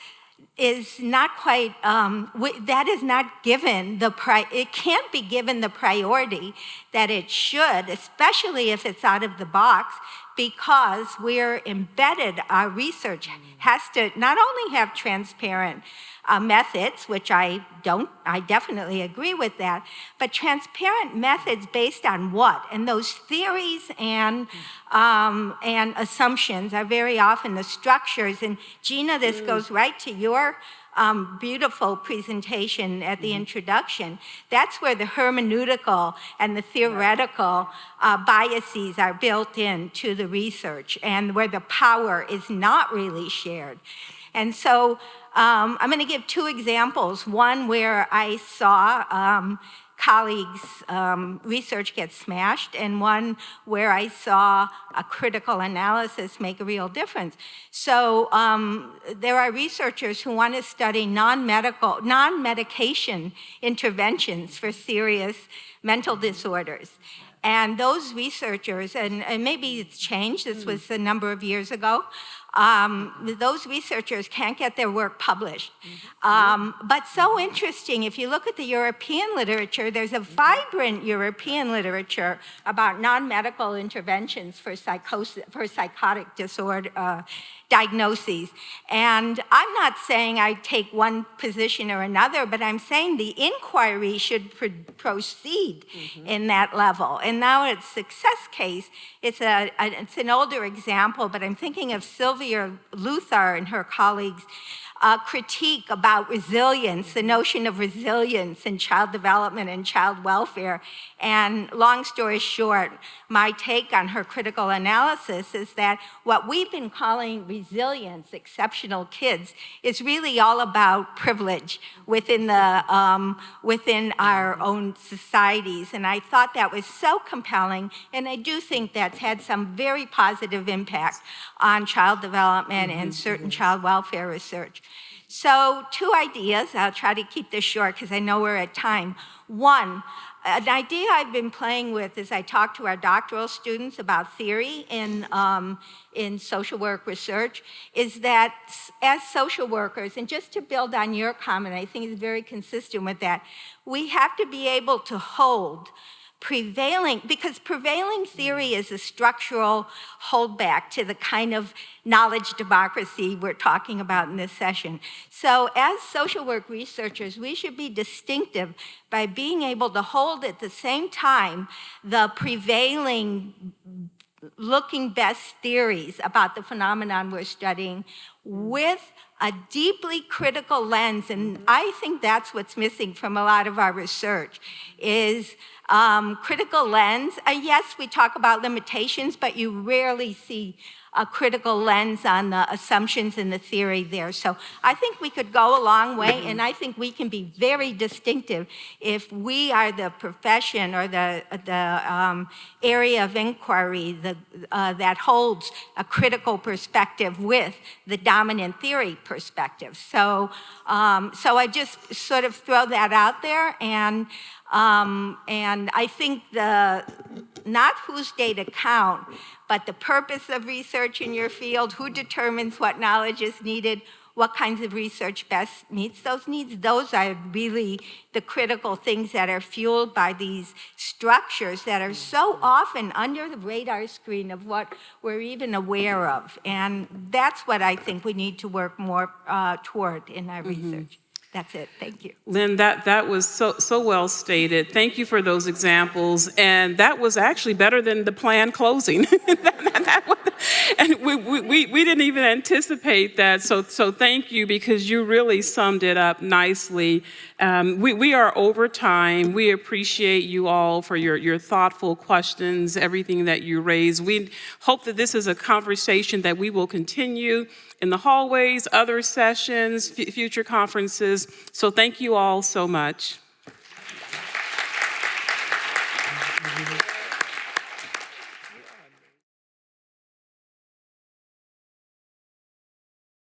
not quite, that is not given it can't be given the priority that it should, especially if it's out of the box, because we're embedded, our research has to not only have transparent methods, which I definitely agree with that, but transparent methods based on what? And those theories and assumptions are very often the structures. And Gina, this goes right to your beautiful presentation at the introduction. That's where the hermeneutical and the theoretical biases are built into the research, and where the power is not really shared. And so I'm going to give two examples. One where I saw colleagues' research get smashed, and one where I saw a critical analysis make a real difference. So there are researchers who want to study non-medication interventions for serious mental disorders. And those researchers, and maybe it's changed, this was a number of years ago, those researchers can't get their work published. But so interesting, if you look at the European literature, there's a vibrant European literature about non-medical interventions for psychotic disorder diagnoses. And I'm not saying I take one position or another, but I'm saying the inquiry should proceed in that level. And now it's success case. It's an older example, but I'm thinking of Sylvia Luthar and her colleagues' critique about resilience, the notion of resilience in child development and child welfare. And long story short, my take on her critical analysis is that what we've been calling resilience, exceptional kids, is really all about privilege within our own societies. And I thought that was so compelling, and I do think that's had some very positive impact on child development and certain child welfare research. So 2 ideas, I'll try to keep this short because I know we're at time. One, an idea I've been playing with as I talk to our doctoral students about theory in social work research is that as social workers, and just to build on your comment, I think it's very consistent with that, we have to be able to hold because prevailing theory is a structural holdback to the kind of knowledge democracy we're talking about in this session. So as social work researchers, we should be distinctive by being able to hold at the same time the prevailing looking best theories about the phenomenon we're studying with a deeply critical lens, and I think that's what's missing from a lot of our research, is critical lens. Yes, we talk about limitations, but you rarely see a critical lens on the assumptions and the theory there. So I think we could go a long way, and I think we can be very distinctive if we are the profession or the area of inquiry that holds a critical perspective with the dominant theory perspective. So, so I just sort of throw that out there, and I think not whose data count, but the purpose of research in your field, who determines what knowledge is needed, what kinds of research best meets those needs. Those are really the critical things that are fueled by these structures that are so often under the radar screen of what we're even aware of. And that's what I think we need to work more toward in our research. That's it. Thank you. Lynn, that was so well stated. Thank you for those examples. And that was actually better than the planned closing. And we didn't even anticipate that. So thank you, because you really summed it up nicely. We are over time. We appreciate you all for your thoughtful questions, everything that you raised. We hope that this is a conversation that we will continue in the hallways, other sessions, future conferences. So thank you all so much.